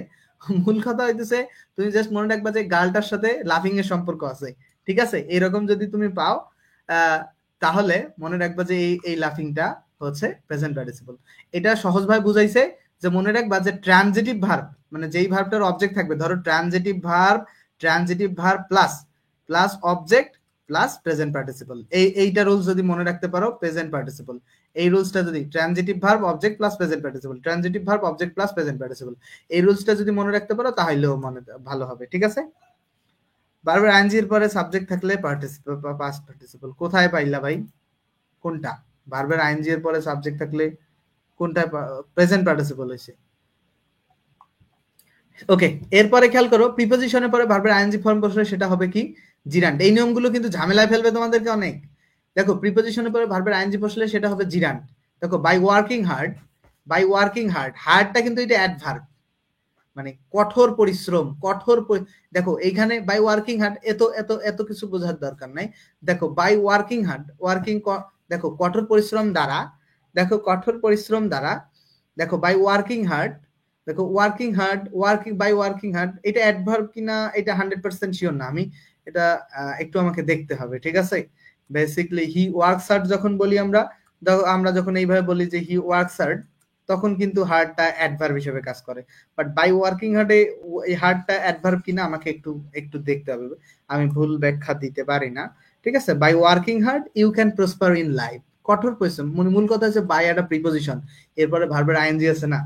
মূল কথা হইতেছে তুমি জাস্ট মনে রাখবা যে গার্লটার সাথে লাফিং এর সম্পর্ক আছে, ঠিক আছে? এরকম যদি তুমি পাও তাহলে মনে রাখবা যে এই লাফিংটা হচ্ছে প্রেজেন্ট পার্টিসিপল। এটা সহজভাবে বুঝাইছে যে মনে রাখবা যে ট্রানজিটিভ ভার্ব মানে যেই ভার্বটার অবজেক্ট থাকবে, ধরো transitive verb plus plus object plus present participle, এইটা রুলস যদি মনে রাখতে পারো, প্রেজেন্ট পার্টিসিপল এই রুলসটা যদি transitive verb object plus present participle, transitive verb object plus present participle, এই রুলসটা যদি মনে রাখতে পারো তাহলেও মনে ভালো হবে, ঠিক আছে? ভার্বের আইএনজির পরে সাবজেক্ট থাকলে পার্টিসিপল বা পাস্ট পার্টিসিপল, কোথায় পাইলা ভাই? কোনটা? ভার্বের আইএনজি এর পরে সাবজেক্ট থাকলে কোনটা প্রেজেন্ট পার্টিসিপল হইছে? ওকে, এরপরে খেয়াল করো প্রিপোজিশনের পরে ভার্বের আইএনজি ফর্ম বসলে সেটা হবে কি জিরান্ড। এই নিয়মগুলো কিন্তু ঝামেলায় ফেলবে তোমাদেরকে অনেক। দেখো প্রিপোজিশনের পরে ভার্বের আইএনজি বসলে সেটা হবে জিরান্ড। দেখো by working hard, by working hard, হার্ডটা কিন্তু এটা অ্যাডভার্ব, মানে কঠোর পরিশ্রম, দেখো এইখানে বাই ওয়ার্কিং হার্ড এত এত এত কিছু বোঝার দরকার নাই। দেখো বাই ওয়ার্কিং হার্ড, দেখো কঠোর পরিশ্রম দ্বারা, দেখো কঠোর পরিশ্রম দ্বারা, দেখো বাই ওয়ার্কিং হার্ড, দেখো working hard, by working hard, এটা অ্যাডভার্ব কিনা এটা 100% শিওর না আমি, এটা একটু আমাকে দেখতে হবে, ঠিক আছে? বেসিক্যালি হি ওয়ার্কস হার্ড যখন বলি আমরা, আমরা যখন এইভাবে বলি যে হি ওয়ার্কস হার্ড, তখন কিন্তু হার্ডটা অ্যাডভার্ব হিসেবে কাজ করে। বাট বাই ওয়ার্কিং হার্ডে এই হার্ডটা অ্যাডভার্ব কিনা আমাকে একটু একটু দেখতে হবে, আমি ভুল ব্যাখ্যা দিতে পারি না, ঠিক আছে? By working hard you can prosper in life, কঠোর পরিশ্রম, মূল কথা হচ্ছে বাই একটা প্রিপোজিশন, এরপরে ভার্বের আইএনজি আছে না,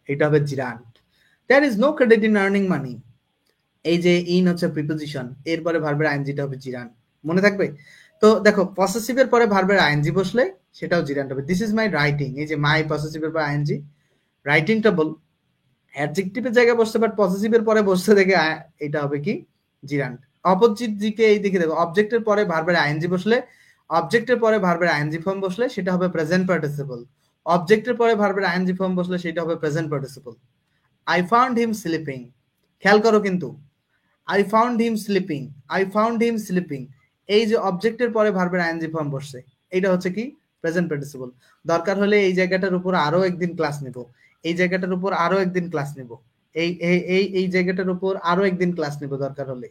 এটা হবে gerund. There is no credit in earning money, এই যে ইন হচ্ছে প্রিপোজিশন, এরপরে ভার্বের আইএনজিটা হবে জিরান্ড, মনে থাকবে? তো দেখো পসেসিভের পরে ভার্বের আইএনজি বসলে সেটাও জিরান্ড হবে। দিস ইজ মাই রাইটিং, এই যে মাই পসেসিভের পরে আইএনজি, রাইটিংটা বল অ্যাডজেক্টিভের জায়গায় বসছে, বাট পসেসিভের পরে বসছে দেখে এটা হবে কি জিরান্ড। অপোজিট দিকে এই দিকে দেখো, অবজেক্টের পরে ভার্বের আইএনজি বসলে, অবজেক্টের পরে ভার্বের আইএনজি ফর্ম বসলে সেটা হবে প্রেজেন্ট পার্টিসিপল, অবজেক্টের পরে ভার্বের আইএনজি ফর্ম বসলে সেটা হবে present participle. I found him sleeping, খেয়াল করো কিন্তু I found him sleeping, I found him sleeping, এই যে অবজেক্টের পরে ভার্বের আইএনজি ফর্ম বসছে, এটা হচ্ছে কি প্রেজেন্ট পার্টিসিপল। দরকার হলে এই জায়গাটার উপর আরো একদিন ক্লাস নিব, এই জায়গাটার উপর আরো একদিন ক্লাস নিব, এই জায়গাটার উপর আরো একদিন ক্লাস নিব, দরকার হলে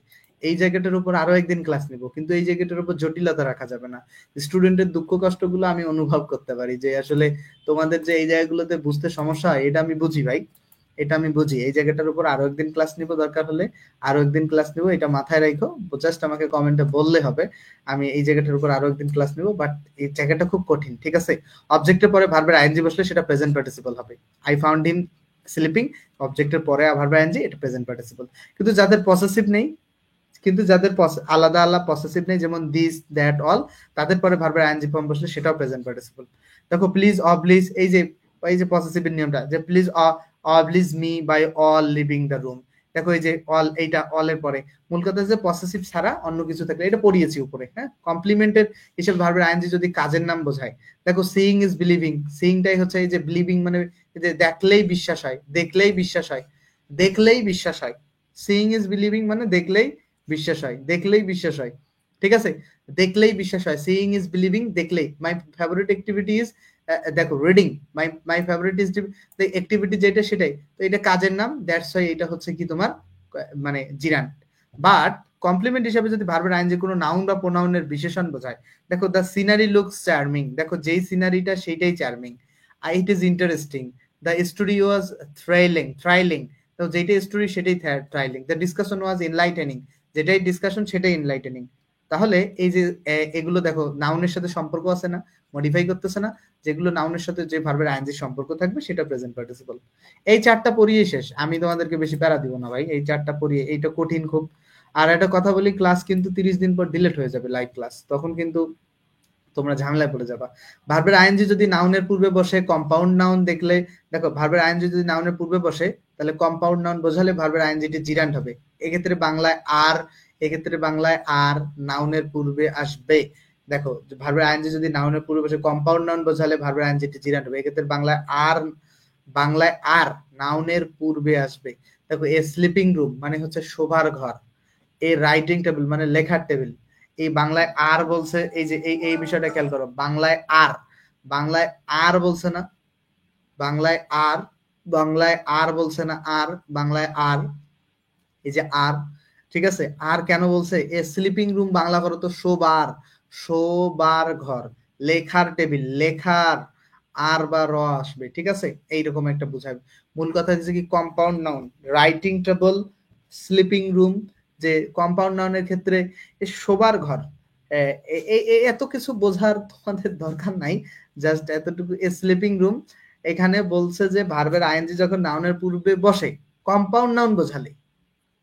এই জায়গাটার উপর আরো একদিন ক্লাস নিব, কিন্তু এই জায়গাটার উপর জটিলতা রাখা যাবে না। স্টুডেন্টের দুঃখ কষ্টগুলো আমি অনুভব করতে পারি, যে আসলে তোমাদের যে এই জায়গাগুলোতে বুঝতে সমস্যা হয় এটা আমি বুঝি ভাই, এটা আমি বুঝি, এই জায়গাটার উপর আরো একদিন ক্লাস নিব, দরকার হলে আরো একদিন ক্লাস নিব, এটা মাথায় রাখো, জাস্ট আমাকে কমেন্টে বললে হবে, আমি এই জায়গাটার উপর আরো একদিন ক্লাস নিব। বাট এই জায়গাটা খুব কঠিন, ঠিক আছে? অবজেক্টের পরে ভার্বের আইএনজি বসলে সেটা প্রেজেন্ট পার্টিসিপল হবে। আই ফাউন্ড হিম স্লিপিং, অবজেক্টের পরে ভার্বের আইএনজি, এটা প্রেজেন্ট পার্টিসিপল। কিন্তু যাদের পসেসিভ নেই, আলাদা আলাদা পসেসিভ নেই, যেমন দিস, দ্যাট, অল, তাদের পরে ভার্বের আইএনজি ফর্ম বসলে সেটাও প্রেজেন্ট পার্টিসিপল। দেখো প্লিজ, অবলিজ, এই যে পসেসিভের নিয়মটা, যে please oblige me by all leaving the room. দেখো এই যে অল, এইটা অল এর পরে মূল কথা যে পসেসিভ ছাড়া অন্য কিছু থাকলে, এটা পড়িয়েছি উপরে, হ্যাঁ? কমপ্লিমেন্টের হিসেবে ভার্বের আইএনজি যদি কাজের নাম বোঝায়, দেখো সিইং ইজ বিলিভিং, সিইংটাই হচ্ছে এই যে বিলিভিং, মানে যে দেখলেই বিশ্বাস হয়, দেখলেই বিশ্বাস হয়, দেখলেই বিশ্বাস হয়। সিইং ইজ বিলিভিং মানে দেখলেই বিশ্বাস হয়, দেখলেই বিশ্বাস হয়, ঠিক আছে? দেখলেই বিশ্বাস হয়, সিইং ইজ বিলিভিং, দেখলেই। মাই ফেভারিট অ্যাক্টিভিটি ইজ, দেখো reading, my favourite is activity যেটা সেটাই, তো এটা কাজের নাম, দ্যাটস ওয়াই এটা হচ্ছে কি তোমার মানে জিরান। বাট কমপ্লিমেন্ট হিসাবে যদি ভার্বের আইএনজি কোনো নাউন বা প্রোনাউনের বিশেষণ বোঝায়, দেখো দ্য সিনারি লুকস চার্মিং, দেখো যেই সিনারিটা সেইটাই charming. It is interesting, the story was thrilling, তো যেটাই স্টোরি সেটাই thrilling. The discussion was enlightening, যেটাই ডিসকাশন সেটাই এনলাইটেনিং। তাহলে এই যে এগুলো দেখো নাউনের সাথে সম্পর্ক আছে না, মডিফাই করতেছে না, যেগুলো নাউনের সাথে যে ভার্বের আইএনজি সম্পর্ক থাকবে সেটা প্রেজেন্ট পার্টিসিপল। এই চারটা পড়িয়ে শেষ, আমি তোমাদেরকে বেশি প্যারা দিব না ভাই, এই চারটা পড়িয়ে, এইটা কঠিন খুব। আর একটা কথা বলি, ক্লাস কিন্তু 30 দিন পর ডিলিট হয়ে যাবে, লাইভ ক্লাস, তখন কিন্তু তোমরা ঝামেলায় পড়ে যাবা। ভার্বের আইএনজি যদি নাউনের পূর্বে বসে, কম্পাউন্ড নাউন দেখলে, দেখো ভার্বের আইএনজি যদি নাউনের পূর্বে বসে, তাহলে কম্পাউন্ড নাউন বোঝালে ভার্বের আইএনজিটি জিরান্ট হবে। এক্ষেত্রে বাংলায় আর, এক্ষেত্রে বাংলায় আর নাউনের পূর্বে আসবে। দেখো ভার্বের আইএনজি যদি নাউনের পূর্বে বসে, কম্পাউন্ড নাউন বোঝালে ভার্বের আইএনজিটি জিরান্ট হবে। এক্ষেত্রে বাংলায় আর নাউনের পূর্বে আসবে। দেখো এ স্লিপিং রুম মানে হচ্ছে শোবার ঘর, এ রাইটিং টেবিল মানে লেখার টেবিল। এই বাংলায় আর বলছে, এই যে এই বিষয়টা খেয়াল করো, বাংলায় আর বলছে না, বাংলায় আর বলছে না, আর বাংলায় আর, এই যে আর, ঠিক আছে? আর কেন বলছে? এ স্লিপিং রুম বাংলা করো তো শোবার ঘর, লেখার টেবিল, লেখার আর বা র আসবে, ঠিক আছে? এইরকম একটা বুঝাবে। মূল কথা হচ্ছে কি, compound noun, writing table, sleeping room, যে কম্পাউন্ড নাউনের ক্ষেত্রে শোবার ঘর, এত কিছু বোঝার তোমাদের দরকার নাই, জাস্ট এতটুকু। স্লিপিং রুম, এখানে বলছে যে ভার্বের আইএনজি যখন নাউনের পূর্বে বসে, কম্পাউন্ড নাউন বোঝালে,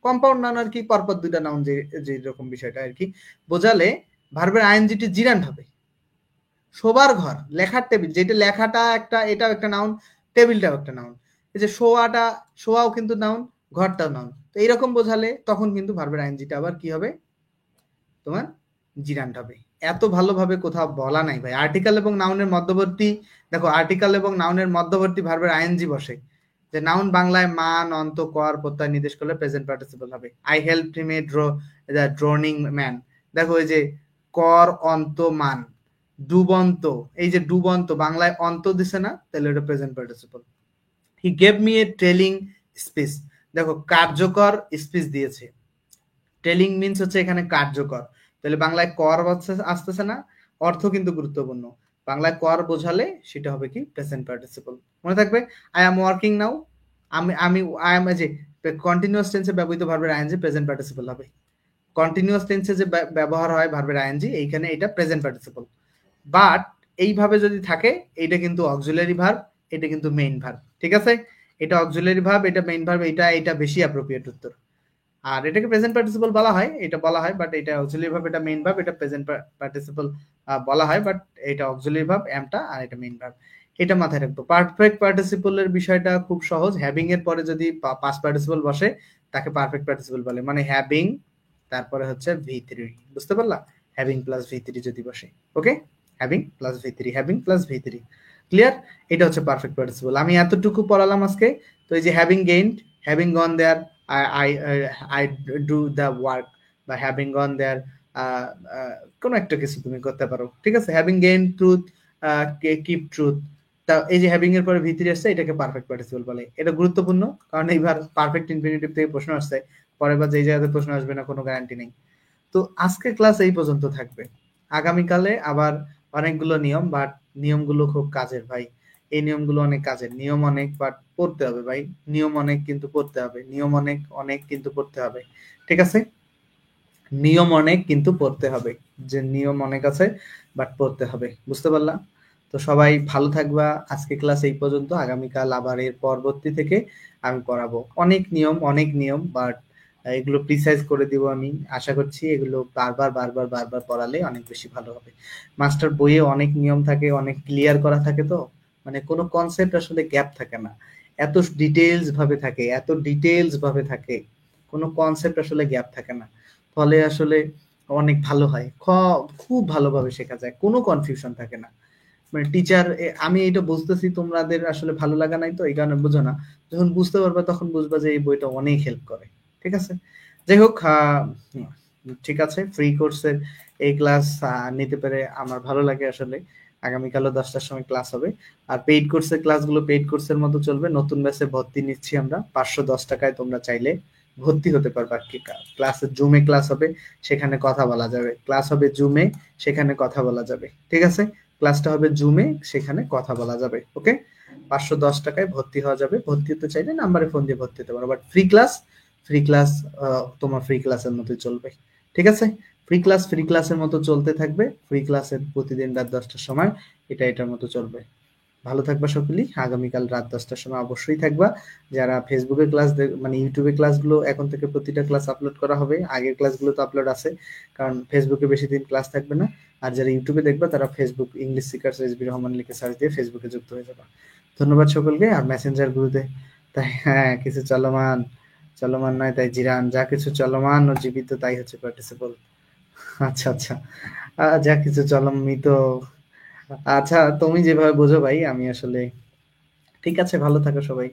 কম্পাউন্ড নাউন আর কি, পরপর দুইটা নাউন, যে রকম বিষয়টা আর কি, বোঝালে ভার্বের আইএনজিটি জিরান্ট হবে। শোবার ঘর, লেখার টেবিল, যেটা লেখাটা একটা, এটাও একটা নাউন, টেবিলটাও একটা নাউন, এই যে শোয়াও কিন্তু নাউন, ঘরটাও নাউন, তো এইরকম বোঝালে তখন কিন্তু ভার্বের আইএনজিটা আবার কি হবে, তোমার জিরান্ট হবে। এত ভালোভাবে কোথাও বলা নাই ভাই। আর্টিকেল এবং নাউনের মধ্যবর্তী, দেখো আর্টিকেল এবং নাউনের মধ্যবর্তী ভার্বের আইএনজি বসে, যে নাউন বাংলায় মান, অন্ত, কর প্রত্যয় নির্দেশ করলে প্রেজেন্ট পার্টিসিপল হবে। I help him A drowning man, দেখো এই যে কর, অন্ত, মান, ডুবন্ত, এই যে ডুবন্ত বাংলায় অন্ত দিছে না, তাহলে এটা present participle. He gave me a telling speech, দেখো কার্যকর স্পিচ দিয়েছে, টেলিং মিনস হচ্ছে এখানে কার্যকর, তাহলে বাংলায় কর আসতেছে না, অর্থ কিন্তু গুরুত্বপূর্ণ, বাংলায় কর বোঝালে সেটা হবে কি, প্রেজেন্ট পার্টিসিপল। মনে থাকবে, I am working now, I am, যে কন্টিনিউয়াস টেন্সে ব্যবহৃত ভার্বের আইএনজি প্রেজেন্ট পার্টিসিপল হবে। কন্টিনিউয়াস টেন্সে যে ব্যবহার হয় ভার্বের আইএনজি, এইখানে এটা প্রেজেন্ট পার্টিসিপল। বাট এইভাবে যদি থাকে, এইটা কিন্তু অক্সিলারি ভার্ব, এটা কিন্তু মেইন ভার্ব, ঠিক আছে? এটা অক্সিলারি ভার্ব, এটা মেইন ভার্ব, এটা বেশি অ্যাপ্রোপ্রিয়েট উত্তর। আর এটাকে প্রেজেন্ট পার্টিসিপল বলা হয়, এটা বলা হয়, বাট এটা অক্সিলারি ভার্ব, এটা মেইন ভার্ব, এটা প্রেজেন্ট পার্টিসিপল বলা হয়, বাট এটা অক্সিলারি ভার্ব এমটা, আর এটা মেইন ভার্ব, এটা মাথায় রাখবো। পারফেক্ট পার্টিসিপলের বিষয়টা খুব সহজ, হ্যাভিং এর পরে যদি পাস্ট পার্টিসিপল বসে, তাকে পারফেক্ট পার্টিসিপল বলে, মানে হ্যাভিং তারপরে হচ্ছে V3, বুঝতে পারলা? হ্যাভিং প্লাস V3 যদি বসে, ওকে, হ্যাভিং প্লাস V3, ক্লিয়ার? এটা হচ্ছে পারফেক্ট পার্টিসিপল। আমি এতটুকু পড়ালাম আজকে। তো এই যে having gained, having gone there, I do the work, বা হ্যাভিং গন দেয়ার, কোনো একটা কিছু তুমি করতে পারো, ঠিক আছে? Having gain truth, keep truth, তা এই যে হ্যাভিং এর পরে V3 আসছে, এটাকে পারফেক্ট পার্টিসিপল বলে। এটা গুরুত্বপূর্ণ, কারণ এইবার পারফেক্ট ইনফিনিটিভ থেকে প্রশ্ন আসছে, পরের বার যেই জায়গাতে প্রশ্ন আসবে না কোনো গ্যারান্টি নেই। তো আজকে ক্লাস এই পর্যন্ত থাকবে, আগামীকালে আবার অনেকগুলো নিয়ম, বাট নিয়মগুলো খুব কাজের ভাই, এই নিয়মগুলো অনেক কাজের। নিয়ম অনেক, বাট পড়তে হবে ভাই। নিয়ম অনেক কিন্তু পড়তে হবে। নিয়ম অনেক অনেক কিন্তু পড়তে হবে। ঠিক আছে? নিয়ম অনেক কিন্তু পড়তে হবে। যে নিয়ম অনেক আছে, বাট পড়তে হবে। বুঝতে পারলা? তো সবাই ভালো থাকবা। আজকে ক্লাস এই পর্যন্ত। আগামীকাল আবার এর পরবর্তী থেকে আমি পড়াবো। অনেক নিয়ম, বাট এগুলো প্রিসাইজ করে দিব আমি। আশা করছি এগুলো বারবার পড়ালে অনেক বেশি ভালো হবে। মাস্টার বইয়ে অনেক নিয়ম থাকে, অনেক ক্লিয়ার করা থাকে, তো মানে কোনো কনসেপ্ট আসলে গ্যাপ থাকে না। এত ডিটেইলস ভাবে থাকে, কোনো কনসেপ্ট আসলে গ্যাপ থাকে না। ফলে আসলে অনেক ভালো হয়। খুব ভালোভাবে শেখা যায়, কোনো কনফিউশন থাকে না। মানে টিচার, আমি এটা বুঝতেছি তোমাদের আসলে ভালো লাগা নাই, তো এই কারণে বুঝো না। যখন বুঝতে পারবা তখন বুঝবা যে এই বইটা অনেক হেল্প করে। ঠিক আছে? যাই হোক, ঠিক আছে, ফ্রি কোর্সের এই ক্লাস নিতে পেরে আমার ভালো লাগে আসলে। আগামীকালও 10টার সময় ক্লাস হবে। আর পেইড কোর্সের ক্লাসগুলো পেইড কোর্সের মতো চলবে। নতুন ব্যাচে ভর্তি নিচ্ছি আমরা 510 টাকায়। তোমরা চাইলে ভর্তি হতে পারবা। কি ক্লাসে জুমে ক্লাস হবে, সেখানে কথা বলা যাবে। ক্লাস হবে জুমে, সেখানে কথা বলা যাবে। ঠিক আছে? ক্লাসটা হবে জুমে, সেখানে কথা বলা যাবে। ওকে? 510 টাকায় ভর্তি হওয়া যাবে। ভর্তি হতে চাইলে নাম্বারে ফোন দিয়ে ভর্তি হতে পারো। বাট ফ্রি ক্লাস তোমার ফ্রি ক্লাসের মতোই চলবে। ঠিক আছে? ফ্রি ক্লাসের মতো চলতে থাকবে। ফ্রি ক্লাসের প্রতিদিন রাত 10টার সময় এটার মতো চলবে। ভালো থাকবা সকলেই। আগামীকাল রাত 10টার সময় অবশ্যই থাকবা। যারা ফেসবুকে ক্লাস মানে ইউটিউবে ক্লাসগুলো এখন থেকে প্রতিটা ক্লাস আপলোড করা হবে। আগের ক্লাসগুলো তো আপলোড আছে, কারণ ফেসবুকে বেশি দিন ক্লাস থাকবে না। আর যারা ইউটিউবে দেখবা তারা Facebook English seekers SB Rahman লিখে সার্চ দিয়ে ফেসবুকে যুক্ত হয়ে যাবা। ধন্যবাদ সকলকে। আর মেসেঞ্জার গ্রুপে তাই, হ্যাঁ, কিছু চলমান, চলমান নয় তাই জিরান, যা কিছু চলমান ও জীবিত তাই হচ্ছে পার্টিসিপল। আচ্ছা আচ্ছা, যা কিছু চলমিত। আচ্ছা, তুমি যেভাবে বোঝো ভাই, আমি আসলে ঠিক আছে। ভালো থাকো সবাই।